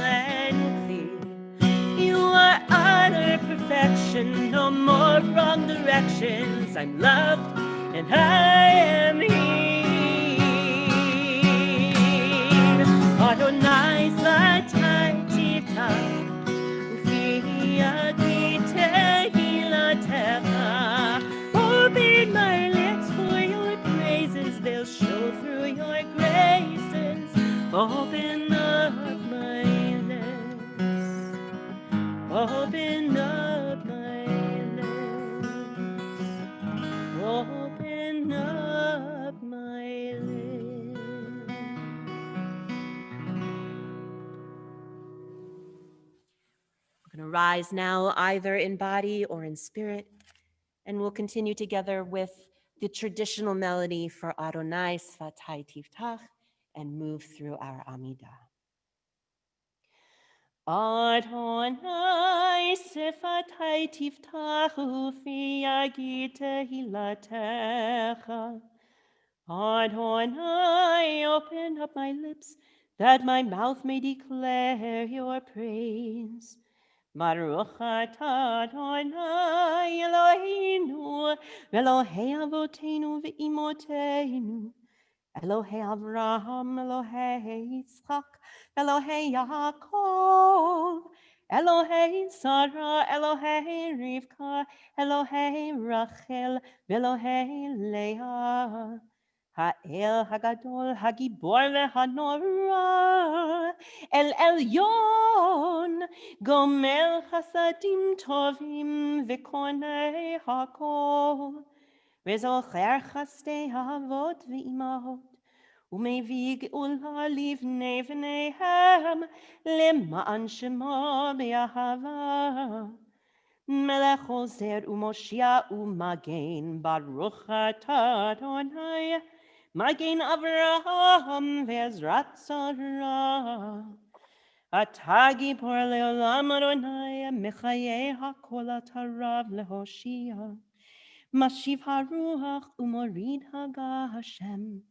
and clean. You are utter perfection, no more wrong directions. I'm loved and I am healed. Adonai Zatai Tiftach, Ufi Yadi Tehilatecha. Open my lips for your praises, they'll show through your graces. Open up my lips, open up my lips, open up my lips. We're going to rise now, either in body or in spirit, and we'll continue together with the traditional melody for Adonai Sfatai Tiftach and move through our Amidah. Adonai Sfatai Tiftach ufi yagid tehilatecha. Adonai, open up my lips that my mouth may declare your praise. Baruch atah Adonai Eloheinu, Elohei Avoteinu ve'imoteinu, Elohei Avraham, Elohei Yitzchak, Elohei Yaakov, Elohei Sarah, Elohei Rivka, Elohei Rachel, Elohei Leah. Ha'el Hagadol, Hagibor ve'hanora, El Elyon, Gomer Chasadim Tovim ve'konei hakol, Ve'zocher chastei avot ve'imahot, U'mevig ula livnei v'neihem, Lema'an shemo be'ahava. Melech ozer u'moshia u'magen, Baruch atah Adonai, Magen Avraham ve'ezrat Sarah. Atah gibor le'olam Adonai, Mechayei hakol atarav lehoshia. Mashiv haruach u'morid haga Hashem.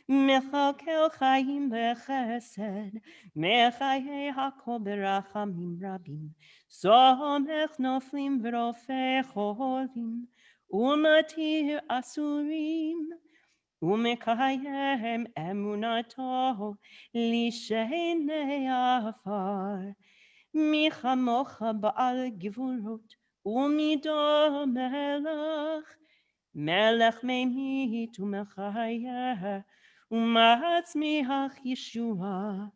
Mechakel chayim bechesed, Mechayei hakol berachamim rabim. Somech noflim v'rofei cholim, U'matir asurim. Umekayem emunato lishenei afar. Michamocha ba'al givurot umido melech. Melech meimit umechayeh umatzmiach Yeshua.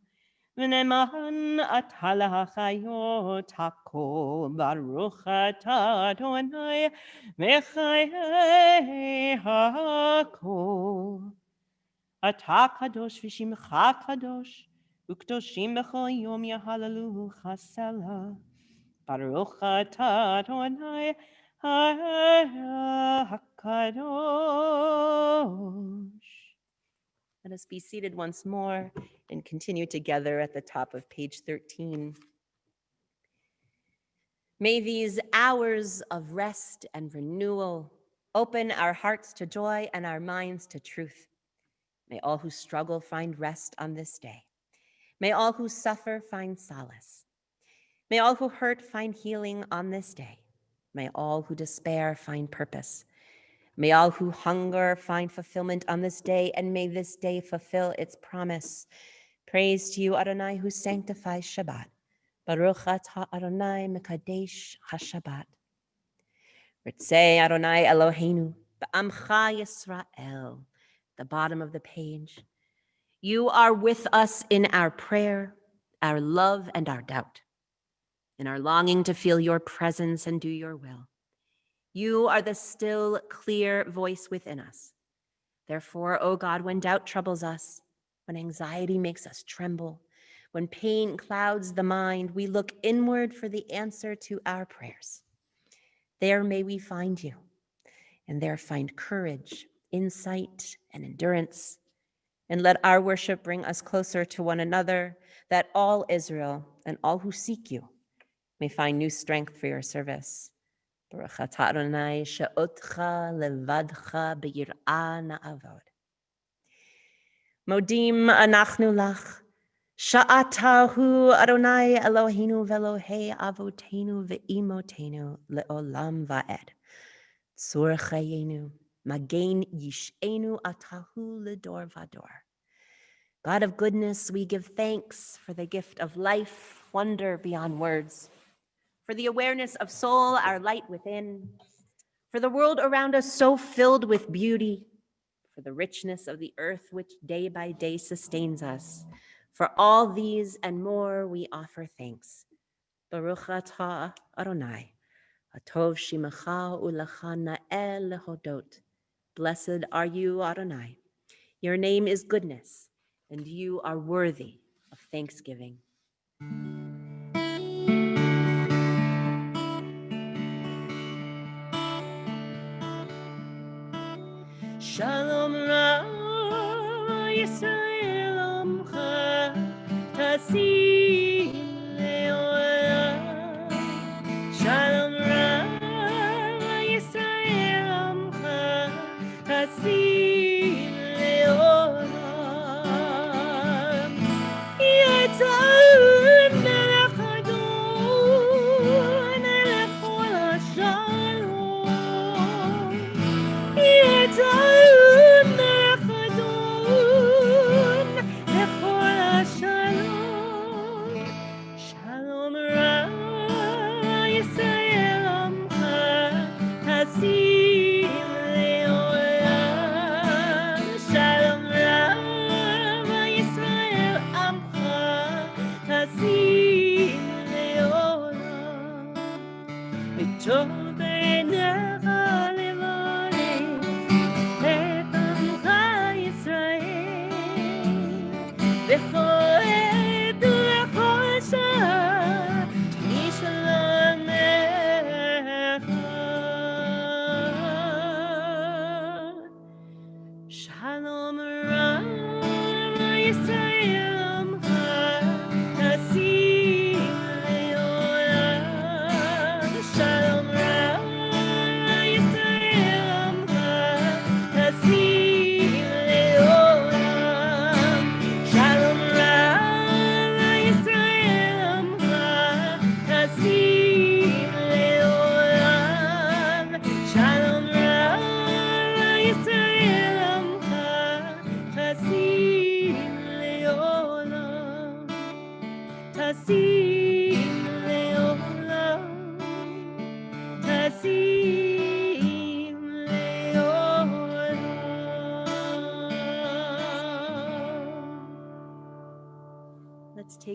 V'neman atala hachayot hakol baruch atah Adonai mechayei hakol. Atah kadosh v'shimcha kadosh u'kdoshim b'chol yom yahalalu chasela. Baruch atah Adonai hakadosh. Let us be seated once more and continue together at the top of page 13. May these hours of rest and renewal open our hearts to joy and our minds to truth. May all who struggle find rest on this day. May all who suffer find solace. May all who hurt find healing on this day. May all who despair find purpose. May all who hunger find fulfillment on this day, and may this day fulfill its promise. Praise to you, Adonai, who sanctifies Shabbat. Baruch atah Adonai mekadesh haShabbat. Ritzei Adonai Eloheinu ba'amcha Yisrael. The bottom of the page. You are with us in our prayer, our love, and our doubt, in our longing to feel your presence and do your will. You are the still, clear voice within us. Therefore, O God, when doubt troubles us, when anxiety makes us tremble, when pain clouds the mind, we look inward for the answer to our prayers. There may we find you, and there find courage, insight, and endurance. And let our worship bring us closer to one another, that all Israel and all who seek you may find new strength for your service. Baruch atah Adonai she'otcha levadcha b'yir'ah na'avod. Modim anachnu lach, sha'atahu Adonai Eloheinu v'Elohei avotenu v'imotenu le'olam va'ed. Tzur chayenu, magen yish'enu atahu l'dor vador. God of goodness, we give thanks for the gift of life, wonder beyond words, for the awareness of soul, our light within, for the world around us so filled with beauty, for the richness of the earth which day by day sustains us. For all these and more we offer thanks. Baruch atah Adonai, atov shimecha ulecha na'el lehodot. Blessed are you, Adonai. Your name is goodness, and you are worthy of thanksgiving. Shalom Ra Yisrael Amcha Tasim Leolam. Shalom Ra Yisrael Amcha Tasim Leolam. Yitzhak Melech Adon Lechol HaShalom. Yitzhak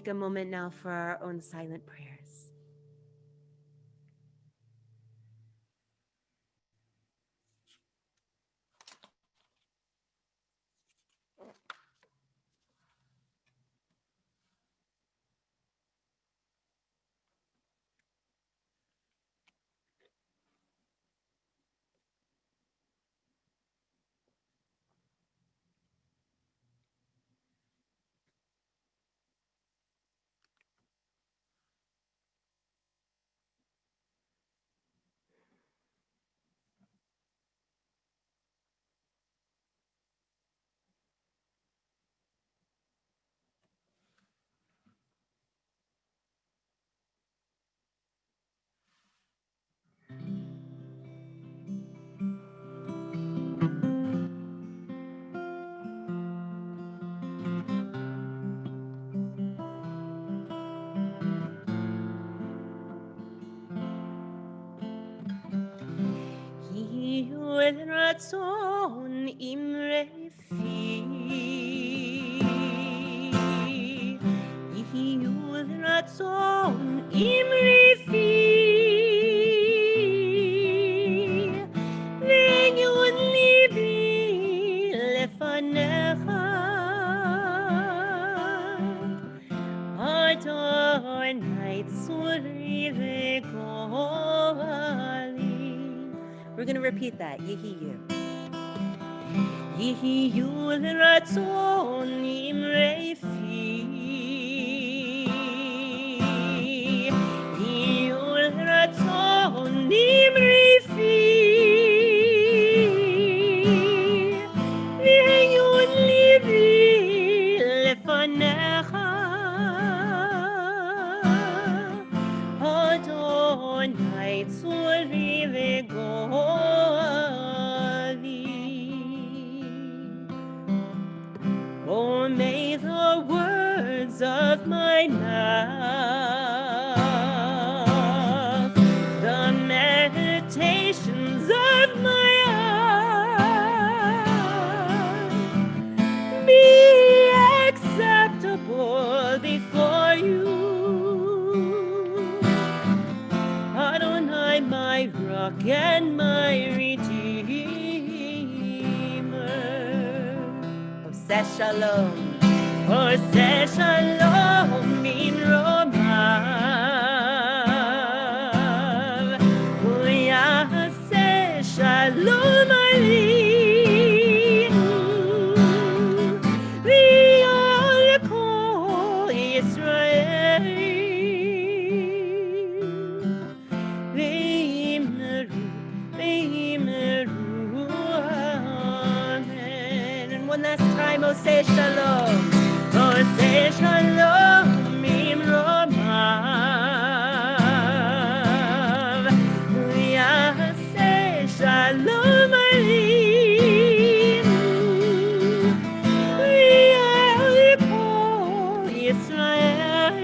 take a moment now for our own silent prayers. רצון אמרי פי, יהיו רצון אמרי פי, ועיון ליבי לפניך, אדוני צורי וגואלי. We're going to repeat that. Yehiyu. Yehiyu l'ratzon imrei fi. Yehiyu l'ratzon imrei fi. Ve'yun libi lefanecha. Adonai tzuri v'goali. Oh, may the words of my mouth, the meditations of my heart be acceptable before you. Adonai, my rock and my redeemer. Oseh shalom, oseh shalom min romav, uyaseh shalom aleinu, v'yal kol Yisrael. One last time, Oseh shalom, Oseh shalom, im romav, uyaseh shalom aleinu, v'yal kol Yisrael,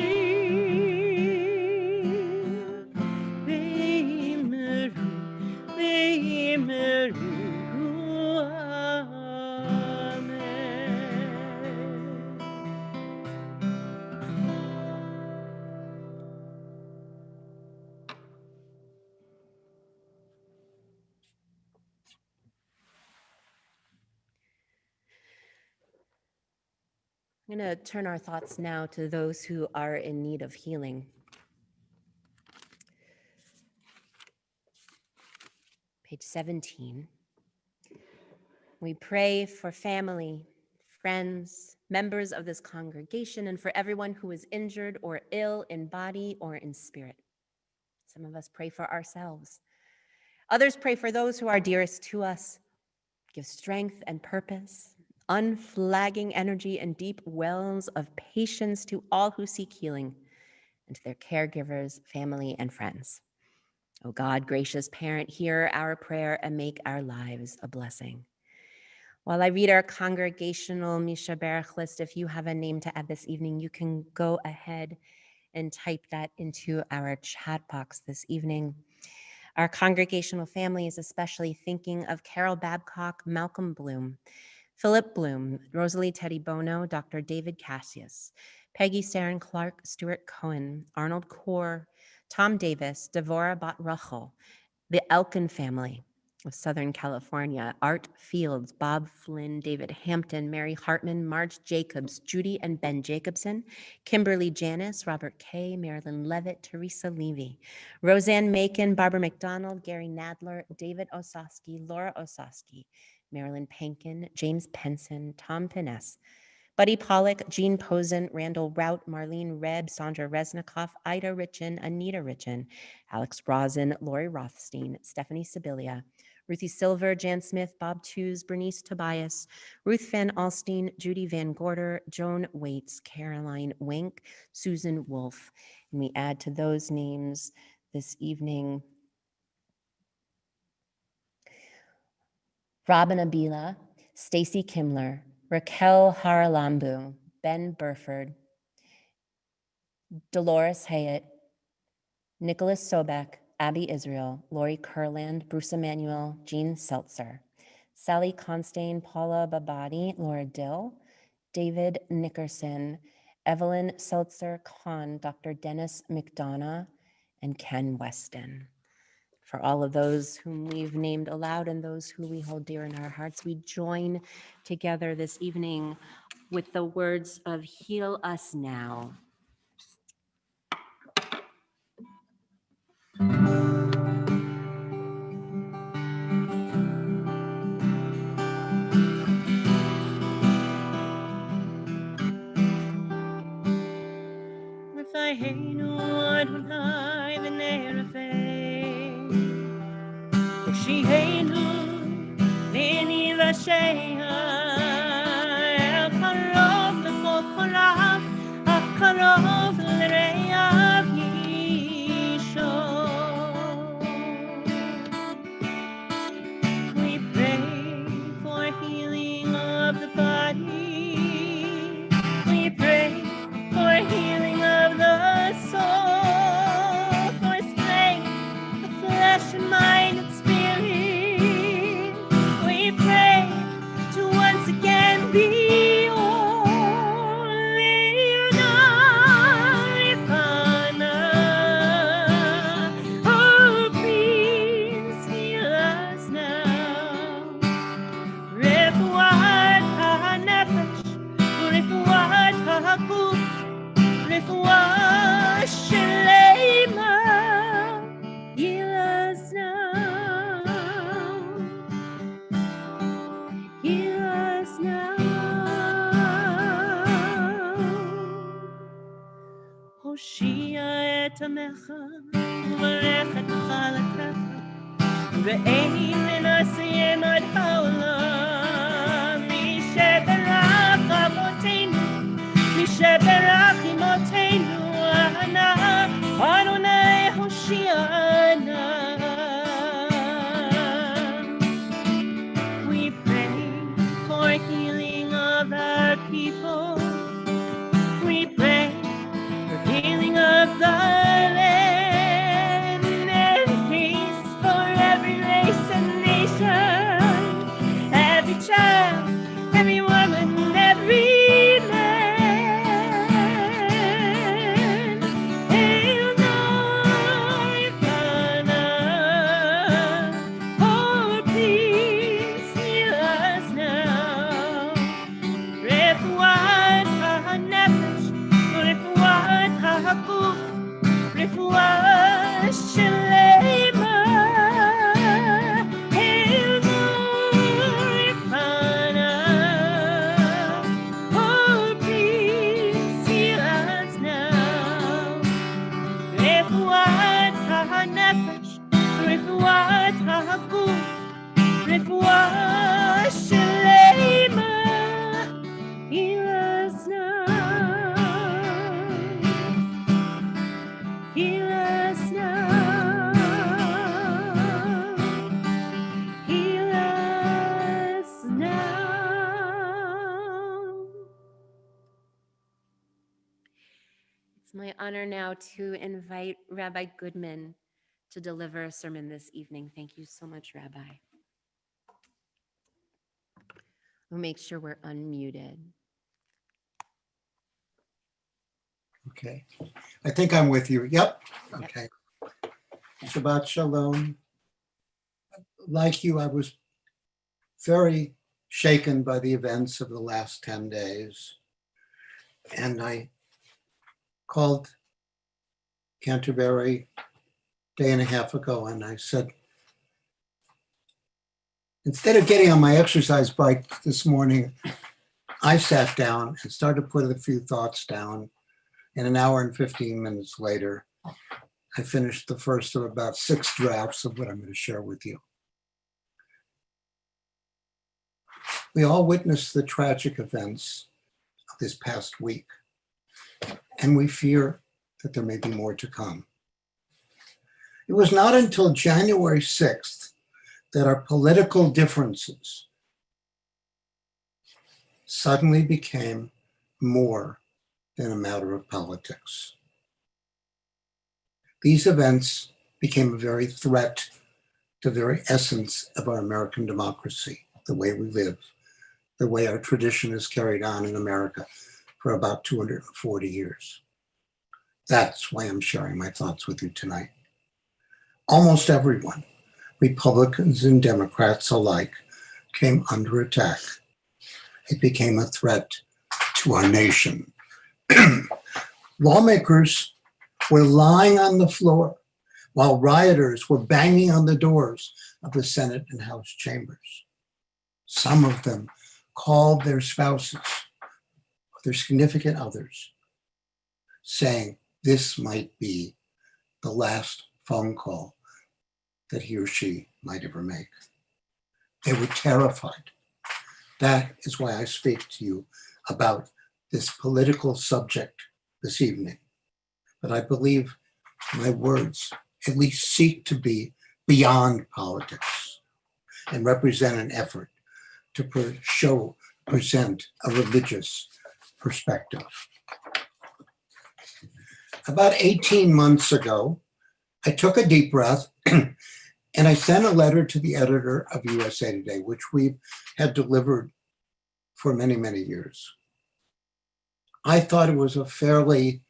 v'yimeru, v'yimeru. I'm going to turn our thoughts now to those who are in need of healing. Page 17. We pray for family, friends, members of this congregation, and for everyone who is injured or ill in body or in spirit. Some of us pray for ourselves. Others pray for those who are dearest to us. Give strength and purpose, unflagging energy, and deep wells of patience to all who seek healing, and to their caregivers, family, and friends. O God, gracious parent, hear our prayer and make our lives a blessing. While I read our congregational Misha Berach list, if you have a name to add this evening, you can go ahead and type that into our chat box this evening. Our congregational family is especially thinking of Carol Babcock, Malcolm Bloom, Philip Bloom, Rosalie Teddy Bono, Dr. David Cassius, Peggy Saren Clark, Stuart Cohen, Arnold Kaur, Tom Davis, Devorah Bat-Rachel, the Elkin family of Southern California, Art Fields, Bob Flynn, David Hampton, Mary Hartman, Marge Jacobs, Judy and Ben Jacobson, Kimberly Janis, Robert Kay, Marilyn Levitt, Teresa Levy, Roseanne Macon, Barbara McDonald, Gary Nadler, David Osowski, Laura Osowski, Marilyn Pankin, James Penson, Tom Piness, Buddy Pollock, Jean Posen, Randall Rout, Marlene Reb, Sandra Resnikoff, Ida Richin, Anita Richin, Alex Rosen, Lori Rothstein, Stephanie Sibilia, Ruthie Silver, Jan Smith, Bob Tews, Bernice Tobias, Ruth Van Alstein, Judy Van Gorder, Joan Waits, Caroline Wink, Susan Wolf. And we add to those names this evening Robin Abila, Stacy Kimler, Raquel Haralambu, Ben Burford, Dolores Hayat, Nicholas Sobek, Abby Israel, Lori Kurland, Bruce Emanuel, Jean Seltzer, Sally Constein, Paula Babadi, Laura Dill, David Nickerson, Evelyn Seltzer Khan, Dr. Dennis McDonough, and Ken Weston. For all of those whom we've named aloud and those who we hold dear in our hearts, we join together this evening with the words of Heal Us Now. R'fayenu Adonai v'nei Rafei, Hoshienu v'ni v'sheha, El karov l'chol korav, Av karov l're'av yisho. We pray for healing of the body. We pray for healing of the soul, for strength of flesh and mind and spirit. We pray to once again be whole. Oh, please heal us now. Refuat ha'nefesh, refuat ha'guf, refuat shelema. Heal us now. Heal us now. Hoshia et amecha, uvarech et chalakecha. Ve'ein menasiyem ad ha'olam, Misheberach avotenu, Misheberach imotenu, Ana Adonai Hoshiana. We pray for healing of our people. We pray for healing of the land and peace for every race and nation, every child, every woman, every man. Hail Noirvana, oh please heal us now. Refuat ha'nefesh, refuat ha'guf, refuat shelema. Hail Noirvana, oh please heal us now. Refuat ha'nefesh, refuat ha'guf, refuat shelema. Heal us now. Heal us now. Heal us now. It's my honor now to invite Rabbi Goodman to deliver a sermon this evening. Thank you so much, Rabbi. We'll make sure we're unmuted. Okay. I think I'm with you. Yep. Okay. Shabbat Shalom. Like you, I was very shaken by the events of the last 10 days. And I called Canterbury a day and a half ago and I said, instead of getting on my exercise bike this morning, I sat down and started to put a few thoughts down. And an hour and 15 minutes later, I finished the first of about 6 drafts of what I'm going to share with you. We all witnessed the tragic events of this past week, and we fear that there may be more to come. It was not until January 6th that our political differences suddenly became more than a matter of politics. These events became a very threat to the very essence of our American democracy, the way we live, the way our tradition is carried on in America for about 240 years. That's why I'm sharing my thoughts with you tonight. Almost everyone, Republicans and Democrats alike, came under attack. It became a threat to our nation. Lawmakers were lying on the floor while rioters were banging on the doors of the Senate and House chambers. Some of them called their spouses, their significant others, saying this might be the last phone call that he or she might ever make. They were terrified. That is why I speak to you about this political subject this evening. But I believe my words at least seek to be beyond politics and represent an effort to present a religious perspective. About 18 months ago, I took a deep breath and I sent a letter to the editor of USA Today, which we had delivered for many, many years. I thought it was a fairly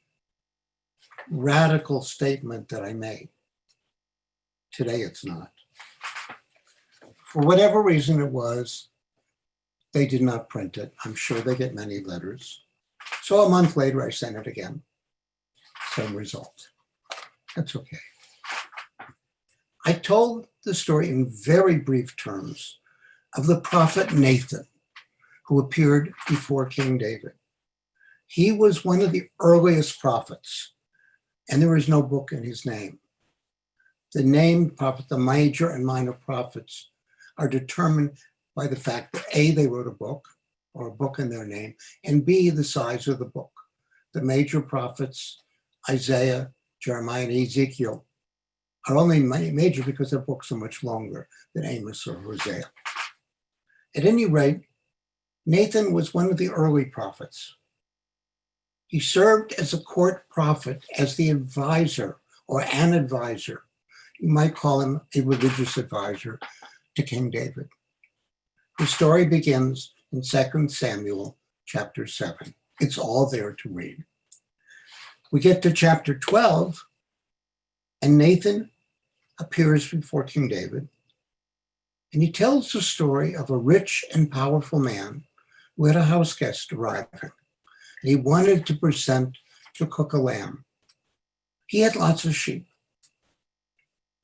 radical statement that I made. Today it's not. For whatever reason it was, they did not print it. I'm sure they get many letters. So a month later, I sent it again. Same result. That's okay. I told the story in very brief terms of the prophet Nathan, who appeared before King David. He was one of the earliest prophets, and there is no book in his name. The named prophet, the major and minor prophets, are determined by the fact that A, they wrote a book or a book in their name, and B, the size of the book. The major prophets, Isaiah, Jeremiah, and Ezekiel, are only major because their books are much longer than Amos or Hosea. At any rate, Nathan was one of the early prophets. He served as a court prophet, as the advisor or an advisor. You might call him a religious advisor to King David. The story begins in 2 Samuel chapter 7. It's all there to read. We get to chapter 12, and Nathan appears before King David, and he tells the story of a rich and powerful man who had a house guest arriving. And he wanted to present to cook a lamb. He had lots of sheep,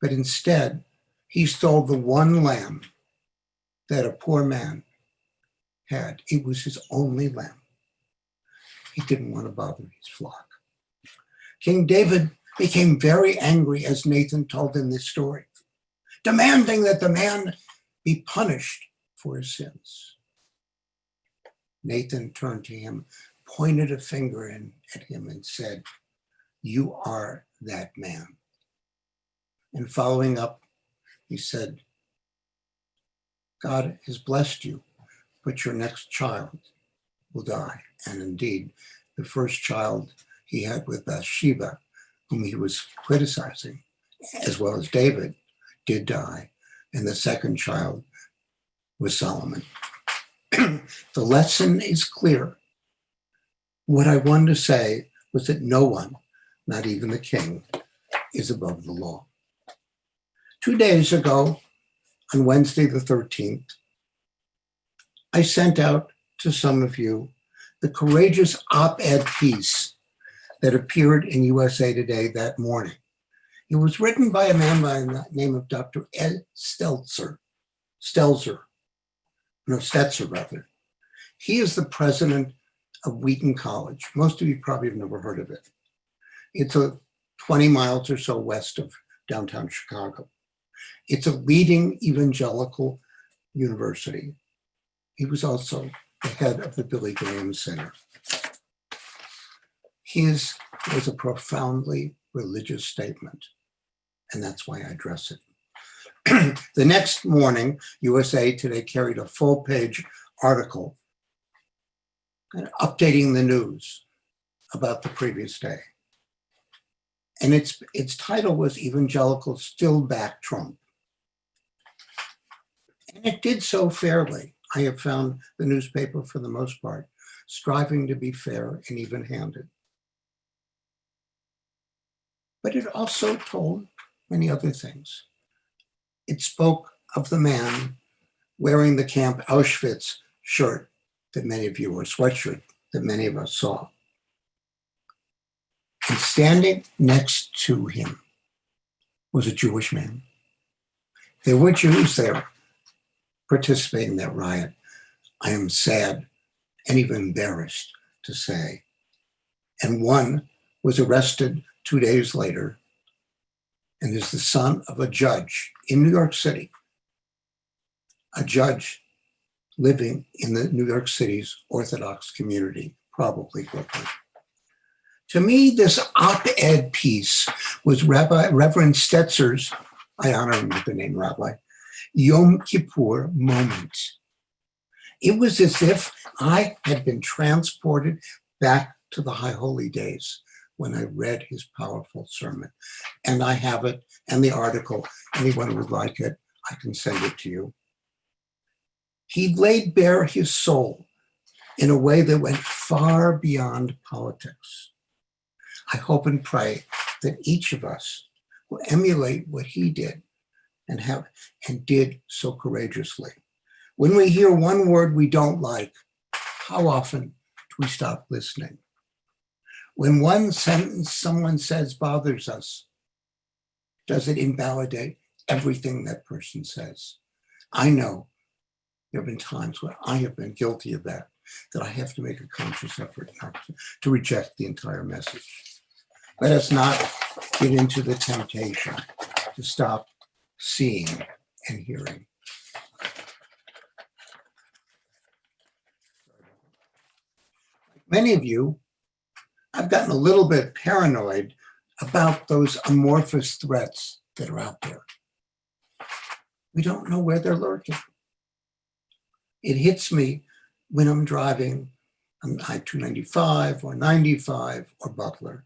but instead he stole the one lamb that a poor man had. It was his only lamb. He didn't want to bother his flock. King David became very angry as Nathan told him this story, demanding that the man be punished for his sins. Nathan turned to him, pointed a finger at him and said, "You are that man." And following up, he said, "God has blessed you, but your next child will die." And indeed, the first child he had with Bathsheba, whom he was criticizing, as well as David, did die. And the second child was Solomon. The lesson is clear. What I want to say was that no one, not even the king, is above the law. 2 days ago, on Wednesday the 13th, I sent out to some of you the courageous op-ed piece that appeared in USA Today that morning. It was written by a man by the name of Dr. Ed Stetzer. He is the president of Wheaton College. Most of you probably have never heard of it. It's 20 miles or so west of downtown Chicago. It's a leading evangelical university. He was also the head of the Billy Graham Center. His was a profoundly religious statement, and that's why I address it. The next morning, USA Today carried a full-page article updating the news about the previous day. And its title was Evangelicals Still Back Trump. And it did so fairly. I have found the newspaper, for the most part, striving to be fair and even-handed. But it also told many other things. It spoke of the man wearing the Camp Auschwitz shirt that many of you, or sweatshirt that many of us saw. And standing next to him was a Jewish man. There were Jews there participating in that riot. I am sad and even embarrassed to say. And one was arrested 2 days later and is the son of a judge in New York City, a judge living in the New York City's Orthodox community, probably Brooklyn. To me, this op-ed piece was Reverend Stetzer's, I honor him with the name Rabbi, Yom Kippur moment. It was as if I had been transported back to the High Holy Days when I read his powerful sermon. And I have it and the article. Anyone who would like it, I can send it to you. He laid bare his soul in a way that went far beyond politics. I hope and pray that each of us will emulate what he did and did so courageously. When we hear one word we don't like, how often do we stop listening? When one sentence someone says bothers us, does it invalidate everything that person says? I know there have been times when I have been guilty of that I have to make a conscious effort not to reject the entire message. Let us not get into the temptation to stop seeing and hearing. Many of you, I've gotten a little bit paranoid about those amorphous threats that are out there. We don't know where they're lurking. It hits me when I'm driving on I-295 or 95 or Butler.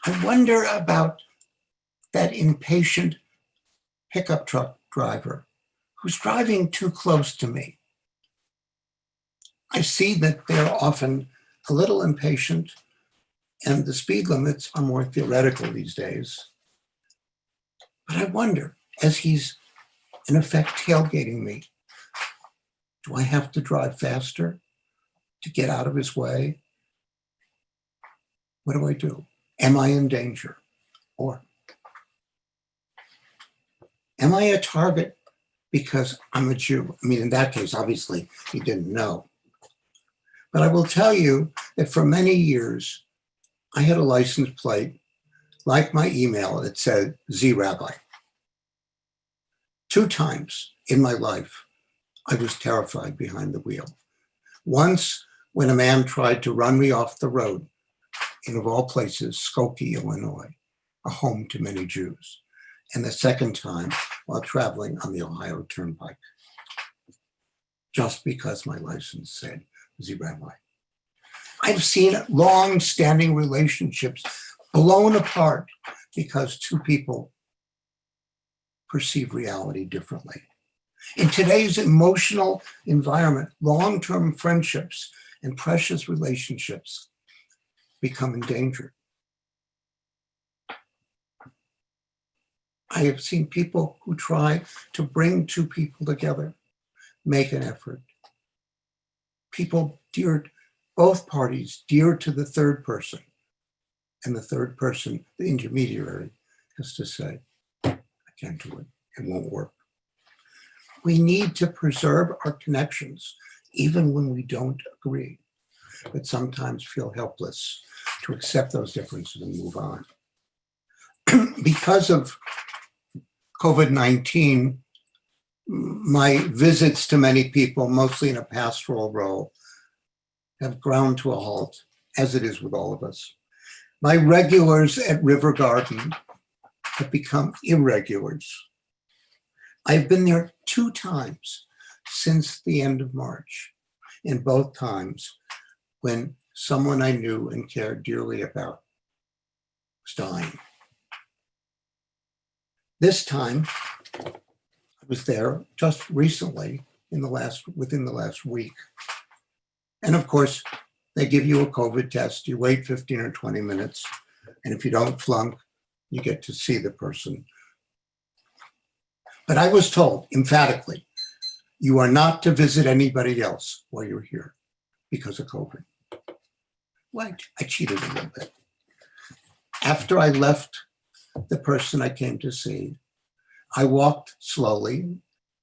I wonder about that impatient pickup truck driver who's driving too close to me. I see that they're often a little impatient, and the speed limits are more theoretical these days. But I wonder, as he's in effect tailgating me, do I have to drive faster to get out of his way? What do I do? Am I in danger? Or am I a target because I'm a Jew? I mean, in that case, obviously, he didn't know. But I will tell you that for many years, I had a license plate, like my email, that said Z Rabbi. 2 times in my life, I was terrified behind the wheel. Once, when a man tried to run me off the road in, of all places, Skokie, Illinois, a home to many Jews. And the second time, while traveling on the Ohio Turnpike, just because my license said Z Rabbi. I've seen long-standing relationships blown apart because 2 people perceive reality differently. In today's emotional environment, long-term friendships and precious relationships become endangered. I have seen people who try to bring two people together, make an effort. People dear, both parties dear to the third person, and the third person, the intermediary, has to say, I can't do it, it won't work. We need to preserve our connections, even when we don't agree, but sometimes feel helpless to accept those differences and move on. Because of COVID-19, my visits to many people, mostly in a pastoral role, have ground to a halt, as it is with all of us. My regulars at River Garden have become irregulars. I've been there 2 times since the end of March, and both times when someone I knew and cared dearly about was dying. This time, I was there just recently within the last week. And of course, they give you a COVID test, you wait 15 or 20 minutes, and if you don't flunk, you get to see the person. But I was told emphatically, you are not to visit anybody else while you're here because of COVID. Well, I cheated a little bit. After I left the person I came to see, I walked slowly,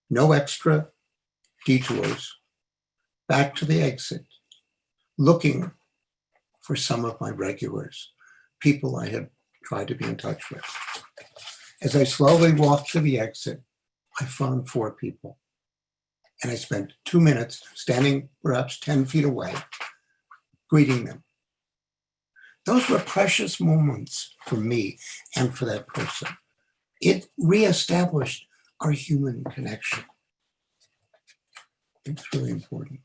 no extra detours, back to the exit, looking for some of my regulars, people I had tried to be in touch with. As I slowly walked to the exit, I found 4 people. And I spent 2 minutes standing perhaps 10 feet away, greeting them. Those were precious moments for me and for that person. It reestablished our human connection. It's really important.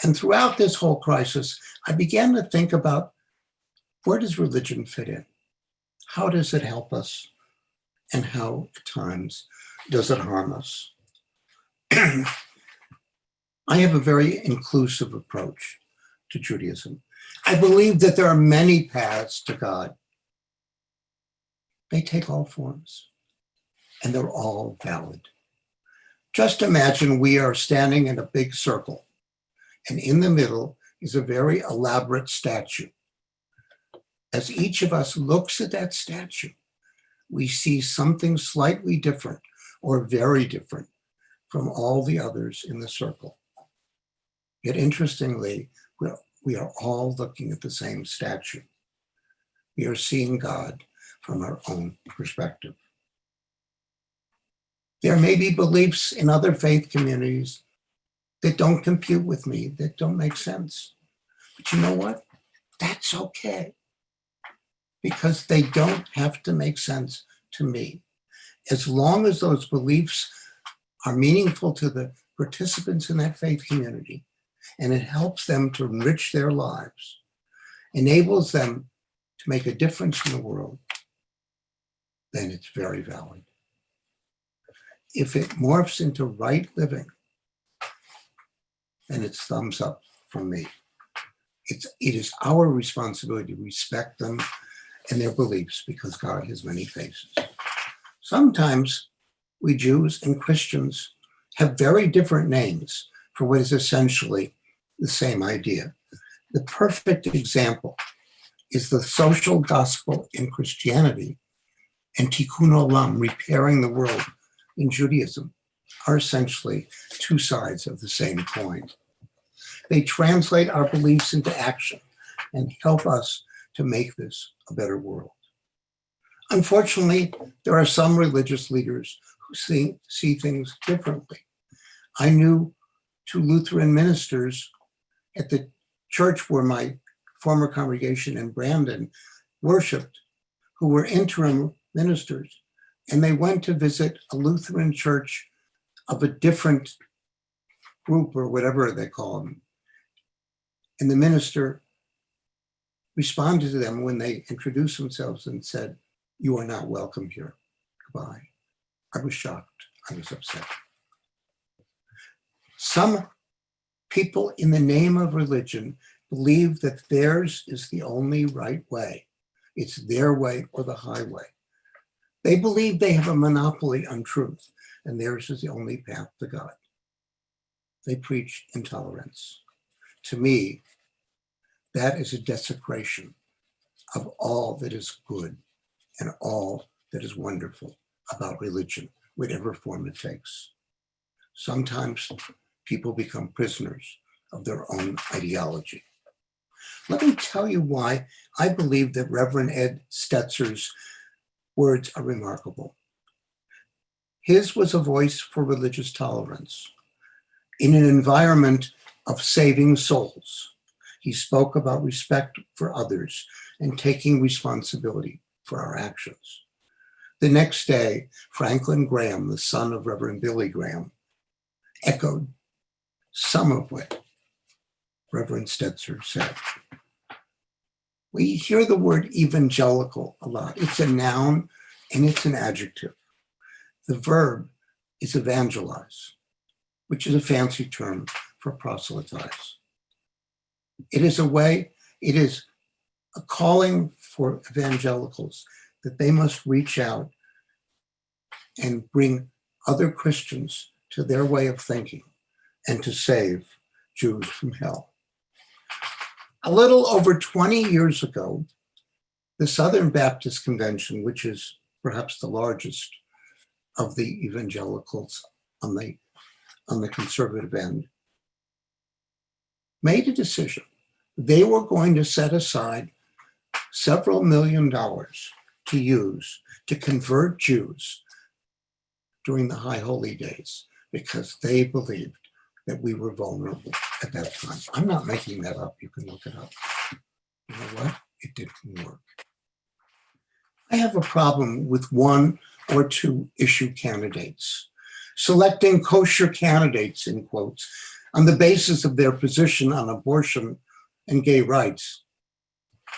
And throughout this whole crisis, I began to think about, where does religion fit in? How does it help us? And how, at times, does it harm us? I have a very inclusive approach to Judaism. I believe that there are many paths to God. They take all forms, and they're all valid. Just imagine we are standing in a big circle, and in the middle is a very elaborate statue. As each of us looks at that statue, we see something slightly different or very different from all the others in the circle. Yet interestingly, we are all looking at the same statue. We are seeing God from our own perspective. There may be beliefs in other faith communities that don't compute with me, that don't make sense. But you know what? That's okay, because they don't have to make sense to me. As long as those beliefs are meaningful to the participants in that faith community, and it helps them to enrich their lives, enables them to make a difference in the world, then it's very valid. If it morphs into right living, then it's thumbs up from me. It is our responsibility to respect them and their beliefs, because God has many faces. Sometimes we Jews and Christians have very different names for what is essentially the same idea. The perfect example is the social gospel in Christianity and Tikkun Olam, repairing the world, in Judaism, are essentially 2 sides of the same coin. They translate our beliefs into action and help us to make this a better world. Unfortunately, there are some religious leaders who see things differently. I knew 2 Lutheran ministers at the church where my former congregation in Brandon worshiped, who were interim ministers, and they went to visit a Lutheran church of a different group, or whatever they call them. And the minister responded to them when they introduced themselves and said, "You are not welcome here. Goodbye." I was shocked. I was upset. Some people, in the name of religion, believe that theirs is the only right way. It's their way or the highway. They believe they have a monopoly on truth, and theirs is the only path to God. They preach intolerance. To me, that is a desecration of all that is good and all that is wonderful about religion, whatever form it takes. Sometimes people become prisoners of their own ideology. Let me tell you why I believe that Reverend Ed Stetzer's words are remarkable. His was a voice for religious tolerance in an environment of saving souls. He spoke about respect for others and taking responsibility for our actions. The next day, Franklin Graham, the son of Reverend Billy Graham, echoed some of what Reverend Stetzer said. We hear the word evangelical a lot. It's a noun and it's an adjective. The verb is evangelize, which is a fancy term for proselytize. It is a calling for evangelicals that they must reach out and bring other Christians to their way of thinking and to save Jews from hell. A little over 20 years ago, the Southern Baptist Convention, which is perhaps the largest of the evangelicals on the conservative end, made a decision. They were going to set aside several $1 million to use to convert Jews during the High Holy Days because they believed that we were vulnerable at that time. I'm not making that up. You can look it up. You know what? It didn't work. I have a problem with one or two issue candidates. Selecting kosher candidates, in quotes, on the basis of their position on abortion and gay rights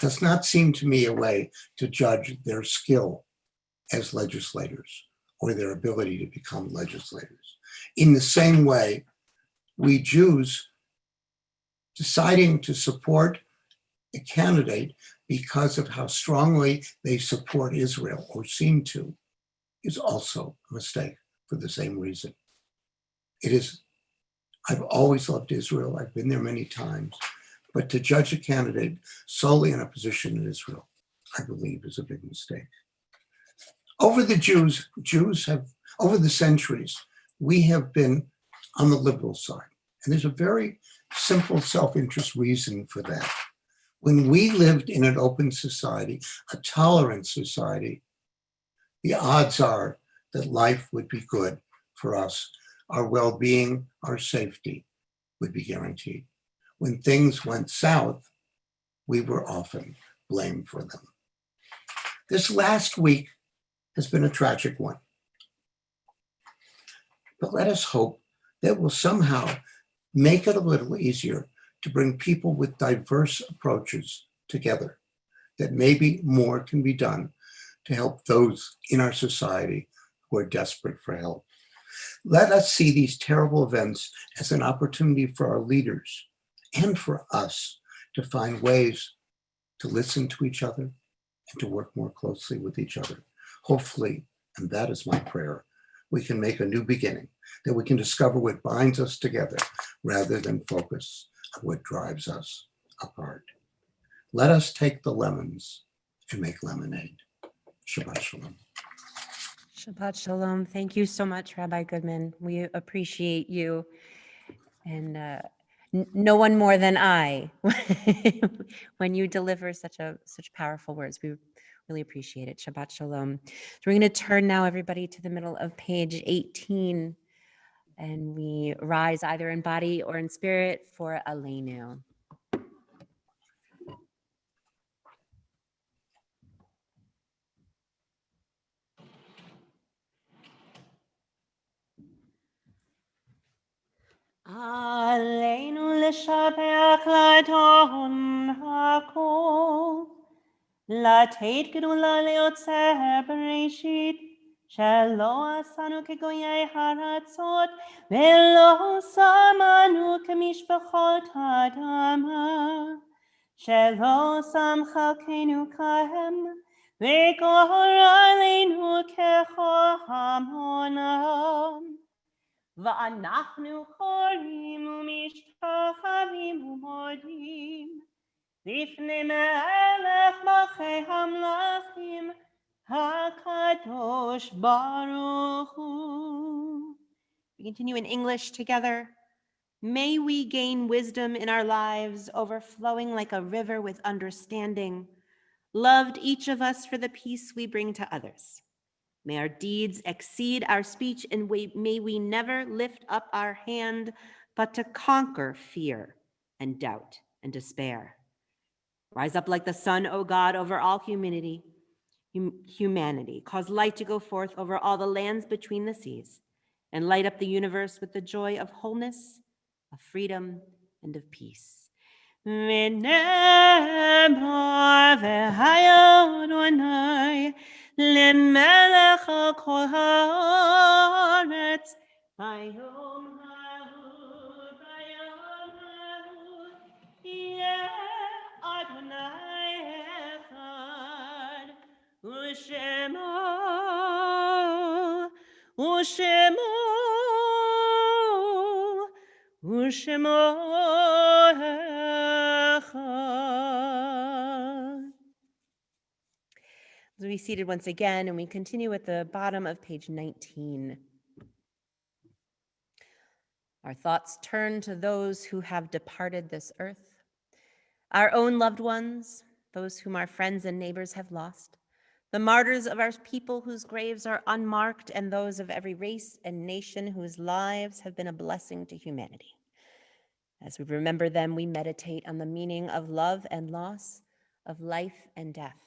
does not seem to me a way to judge their skill as legislators or their ability to become legislators. In the same way, we Jews deciding to support a candidate because of how strongly they support Israel or seem to is also a mistake for the same reason. I've always loved Israel. I've been there many times, but to judge a candidate solely in a position in Israel, I believe is a big mistake. Over the centuries, we have been on the liberal side. And there's a very simple self-interest reason for that. When we lived in an open society, a tolerant society, the odds are that life would be good for us. Our well-being, our safety would be guaranteed. When things went south, we were often blamed for them. This last week has been a tragic one. But let us hope that we'll somehow make it a little easier to bring people with diverse approaches together, that maybe more can be done to help those in our society who are desperate for help. Let us see these terrible events as an opportunity for our leaders and for us to find ways to listen to each other and to work more closely with each other. Hopefully, and that is my prayer, we can make a new beginning, that we can discover what binds us together rather than focus on what drives us apart. Let us take the lemons and make lemonade. Shabbat shalom. Shabbat shalom. Thank you so much, Rabbi Goodman. We appreciate you. And no one more than I when you deliver such powerful words. We really appreciate it. Shabbat shalom. So we're going to turn now, everybody, to the middle of page 18. And we rise either in body or in spirit for Aleinu. Aleinu l'shabeach l'adon hakol, לתת גדולה ליוצר בראשית, שלא עשנו כגויי הארצות, ולא שמנו כמשפחות האדמה, שלא שם חלקנו כהם, וגורלנו כהמונם. ואנחנו קוראים ומשתחווים ומודים לפני מלך מלכי המלכים, HaKadosh Baruch Hu. We continue in English together. May we gain wisdom in our lives, overflowing like a river with understanding, loved each of us for the peace we bring to others. May our deeds exceed our speech, and may we never lift up our hand, but to conquer fear and doubt and despair. Rise up like the sun, O God, over all humanity. Cause light to go forth over all the lands between the seas, and light up the universe with the joy of wholeness, of freedom, and of peace. V'nemar v'hayo Adonai lemelech al kol haaretz hayom ha'hu bayom ha'hu yeh Adonai echad u'shemo u'shemo echad. We'll be seated once again, and we continue at the bottom of page 19. Our thoughts turn to those who have departed this earth, our own loved ones, those whom our friends and neighbors have lost, the martyrs of our people whose graves are unmarked, and those of every race and nation whose lives have been a blessing to humanity. As we remember them, we meditate on the meaning of love and loss, of life and death.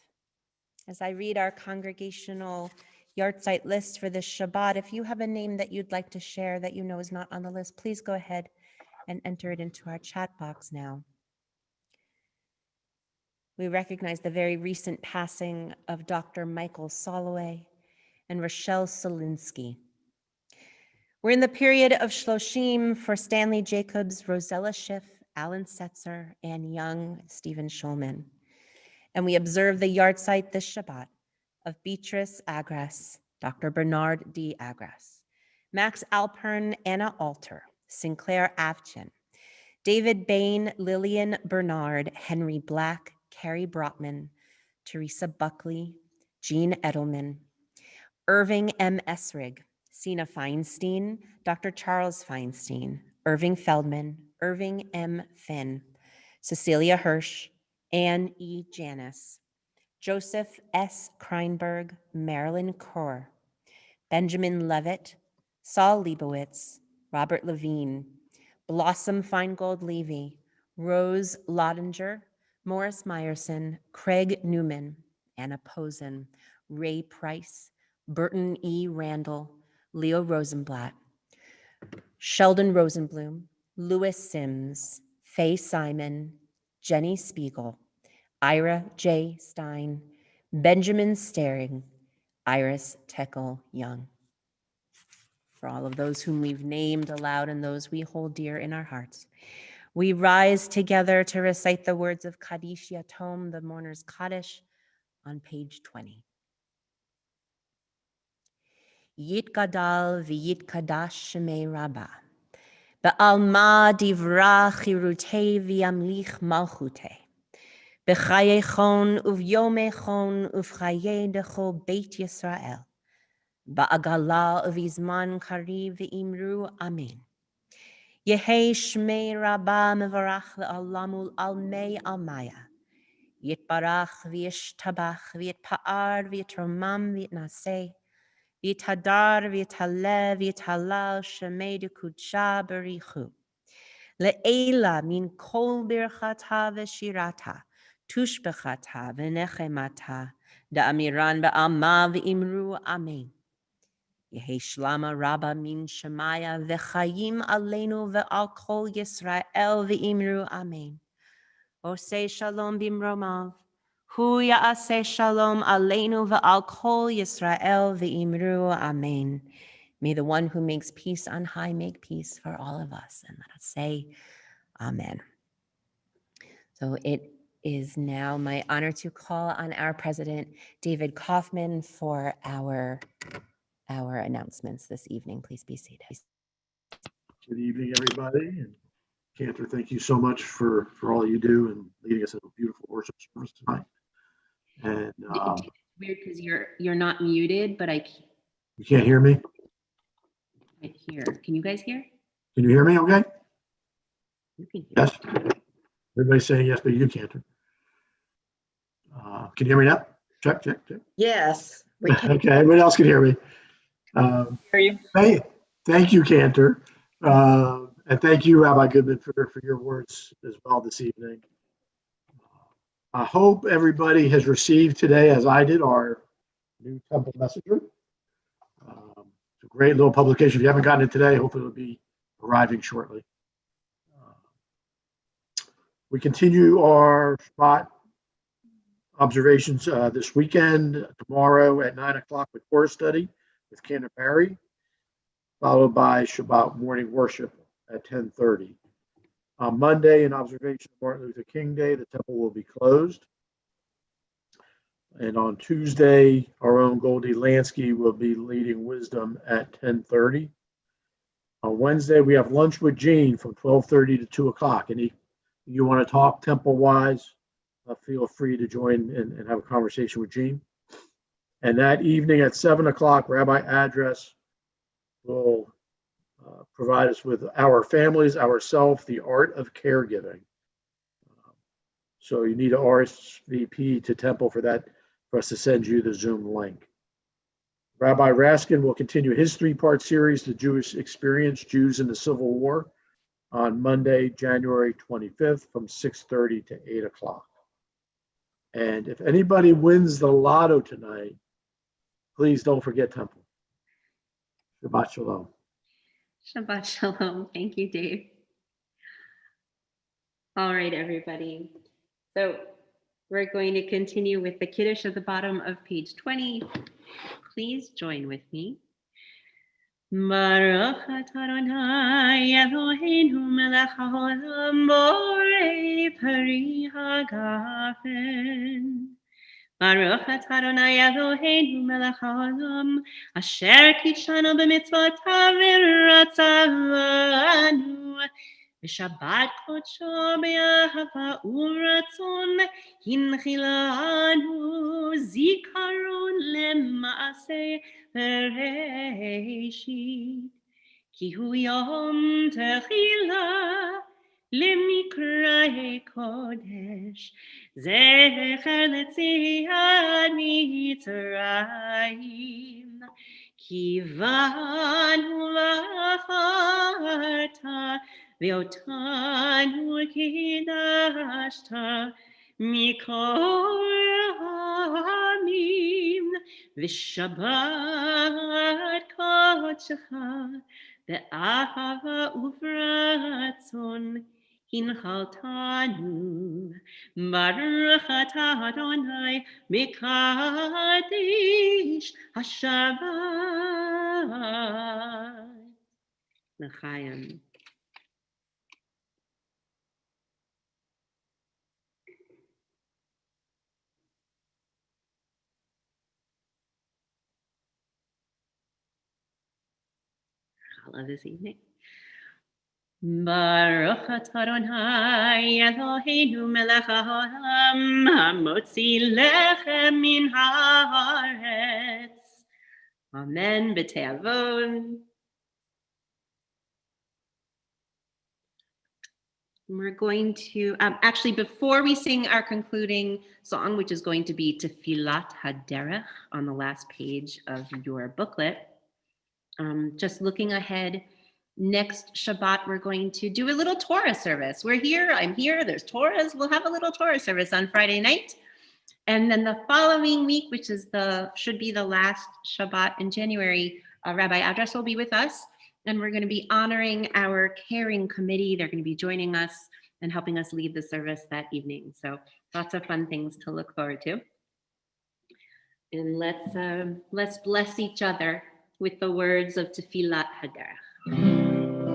As I read our congregational yahrzeit list for this Shabbat, if you have a name that you'd like to share that you know is not on the list, please go ahead and enter it into our chat box now. We recognize the very recent passing of Dr. Michael Soloway and Rochelle Solinsky. We're in the period of Shloshim for Stanley Jacobs, Rosella Schiff, Alan Setzer, Ann Young, Stephen Schulman. And we observe the yahrzeit this Shabbat of Beatrice Agras, Dr. Bernard D. Agras, Max Alpern, Anna Alter, Sinclair Avchin, David Bain, Lillian Bernard, Henry Black, Carrie Brotman, Teresa Buckley, Jean Edelman, Irving M. Esrig, Sina Feinstein, Dr. Charles Feinstein, Irving Feldman, Irving M. Finn, Cecilia Hirsch, Anne E. Janis, Joseph S. Kreinberg, Marilyn Kaur, Benjamin Levitt, Saul Leibowitz, Robert Levine, Blossom Feingold Levy, Rose Lottinger, Morris Meyerson, Craig Newman, Anna Posen, Ray Price, Burton E. Randall, Leo Rosenblatt, Sheldon Rosenblum, Louis Sims, Faye Simon, Jenny Spiegel, Ira J. Stein, Benjamin Staring, Iris Teckle Young. For all of those whom we've named aloud and those we hold dear in our hearts, we rise together to recite the words of Kaddish Yatom, the mourner's Kaddish, on page 20. Yitgadal v'yitkadash shemei Rabbah, ba'alma divra chirutei v'yamlich malchutei, b'chayechon uv'yomechon uv'chaye decho beit Yisrael, ba'agala uv'izman kariv v'imru amen. Yehei shmei Rabbah mevarach le'alamul almei almaya, yitbarach v'yishtabach v'yitpa'ar v'yitromam v'yitnaseh, v'yitadar v'yitaleh v'yitalal shemei dekudsha berichu. Le'ela min kol birchata v'shirata, tushbechata v'nechemata, da'amiran ba'alma v'imru amen. Yehi shlama rabba min shemaya v'chayim aleinu v'al kol Yisrael v'imru amen. Osei shalom bimromav, Hu ya'aseh shalom aleinu va'al kol Yisrael v'imru amen. May the one who makes peace on high make peace for all of us. And let us say amen. So it is now my honor to call on our president, David Kaufman, for our announcements this evening. Please be seated. Good evening, everybody. And Cantor, thank you so much for all you do and leading us in a beautiful worship service tonight. And It's weird because you're not muted, but you can't hear me? can't hear. Can you guys hear? Can you hear me okay? You can hear. Yes. Everybody's saying yes, but you can't. Can you hear me now? Check, check, check. Yes, we can. Okay, everybody else can hear me. Hear you. Thank you, Cantor. And thank you, Rabbi Goodman, for your words as well this evening. I hope everybody has received today, as I did, our new Temple Messenger. It's a great little publication. If you haven't gotten it today, hopefully it'll be arriving shortly. We continue our Shabbat observations this weekend, tomorrow at 9 o'clock with Torah study with Cantor Barry, followed by Shabbat morning worship at 10:30. On Monday, in observation of Martin Luther King Day, the temple will be closed. And on Tuesday, our own Goldie Lansky will be leading wisdom at 10:30. On Wednesday, we have lunch with Gene from 12:30 to 2 o'clock. Any you want to talk temple-wise, feel free to join and have a conversation with Gene. And that evening at 7 o'clock, Rabbi Address will provide us with our families, ourselves, the art of caregiving. So you need to RSVP to Temple for that, for us to send you the Zoom link. Rabbi Raskin will continue his 3-part series, The Jewish Experience, Jews in the Civil War, on Monday, January 25th from 6:30 to 8 o'clock. And if anybody wins the lotto tonight, please don't forget Temple. Shabbat Shalom. Shabbat shalom. Thank you, Dave. All right, everybody. So we're going to continue with the Kiddush at the bottom of page 20. Please join with me. Baruch atah Adonai Eloheinu melech haolam borei peri hagafen. Baruch atah Adonai Eloheinu melech haolam asher kidshanu b'mitzvotav v'ratzavanu v'shabbat kodsho b'ahava u'ratzon hinchilanu zikaron lema'aseh Bereshit, ki hu yom techila lemikra kodesh, zecher letziat mitzrayim, ki vanu lacharta ve'otanu kidashta mikol ha'amim. V'shabbat kodshecha be'ahava uvratzon hinchaltanu baruch atah Adonai mekadesh hashabbat l'chaim. This evening. Baruch atah Adonai Eloheinu melech haolam hamotzi lechem min haaretz. Amen. B'te'avon. We're going to, actually, before we sing our concluding song, which is going to be Tefillat HaDerech on the last page of your booklet, just looking ahead, next Shabbat, we're going to do a little Torah service. We're here, I'm here, there's Torahs. We'll have a little Torah service on Friday night. And then the following week, which is should be the last Shabbat in January, Rabbi Address will be with us. And we're going to be honoring our caring committee. They're going to be joining us and helping us lead the service that evening. So Lots of fun things to look forward to. And let's bless each other with the words of Tefillat Haderech.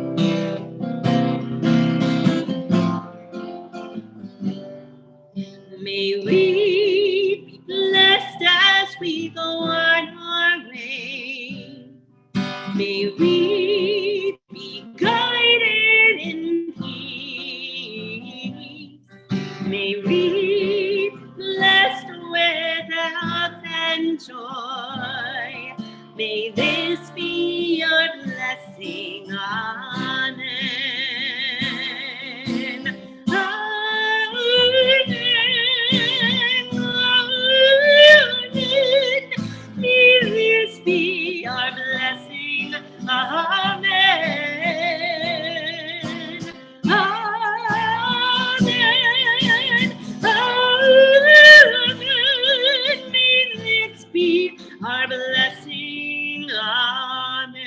May we be blessed as we go on our way. May we be guided in peace. May we be blessed with health and joy. May this be your blessing. Amen. May this be our blessing. Amen. Amen. Amen. May this be our blessing. Amen.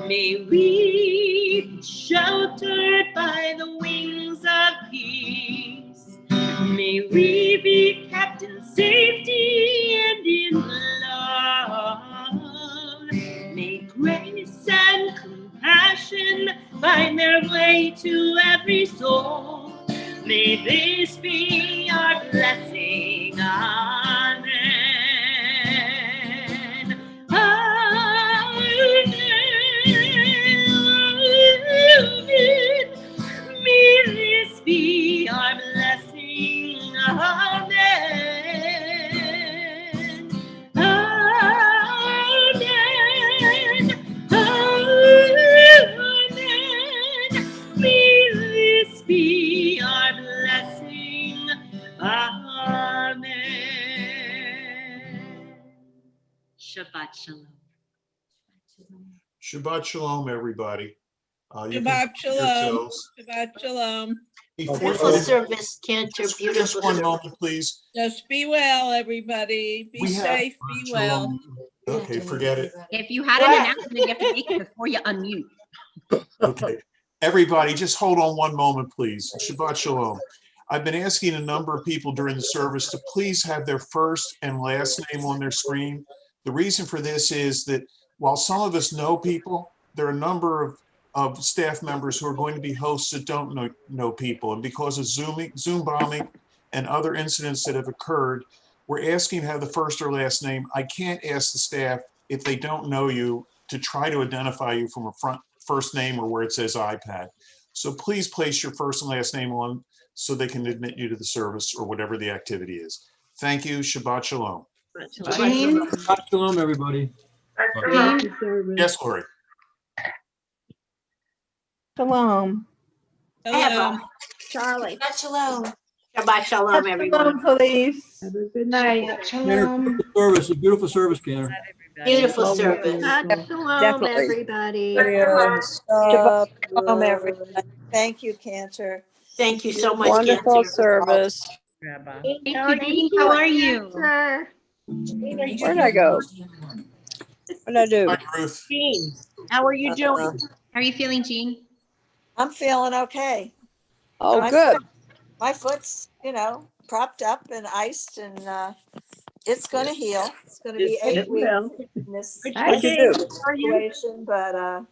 May we be sheltered by the wings of peace. May we be kept in safety and in love. May grace and compassion find their way to every soul. May this be our blessing. Amen. Amen. May this be our blessing. Amen. Amen. Amen. May this be our blessing. Amen. Shabbat shalom. Shabbat shalom, everybody. You can Shabbat mute shalom. yourselves. Shabbat shalom. Before Beautiful you- service, Cantor, Just beautiful one service. moment, please. Just be well, everybody. Be We have- safe, be well. Okay, forget it. If you had an announcement, you have to make it before you unmute. Okay. Everybody, just hold on one moment, please. Shabbat shalom. I've been asking a number of people during the service to please have their first and last name on their screen. The reason for this is that while some of us know people, there are a number of staff members who are going to be hosts that don't know people. And because of Zoom bombing and other incidents that have occurred, we're asking to have the first or last name. I can't ask the staff, if they don't know you, to try to identify you from a first name or where it says iPad. So please place your first and last name on so they can admit you to the service or whatever the activity is. Thank you. Shabbat shalom. Jean? Shabbat shalom, everybody. Yes, Lori. Shalom. Eva. Charlie. Shabbat shalom. Shabbat shalom, everyone. Police. Have a good night. Cantor, service, a beautiful service, Cantor. Beautiful service. Shabbat shalom, Definitely. everybody. Shabbat shalom, everybody. Thank you, Cantor. Thank you so much, Wonderful Cantor. service. Thank you, Jean. How are you? Where'd I go? What did I do? Hi, Ruth. Jean, how are you doing? How are you feeling, Jean? I'm feeling okay. Oh, My good. My foot's, propped up and iced and it's going to heal. It's going to be 8 weeks in this Hi, Jean. How are you? situation, but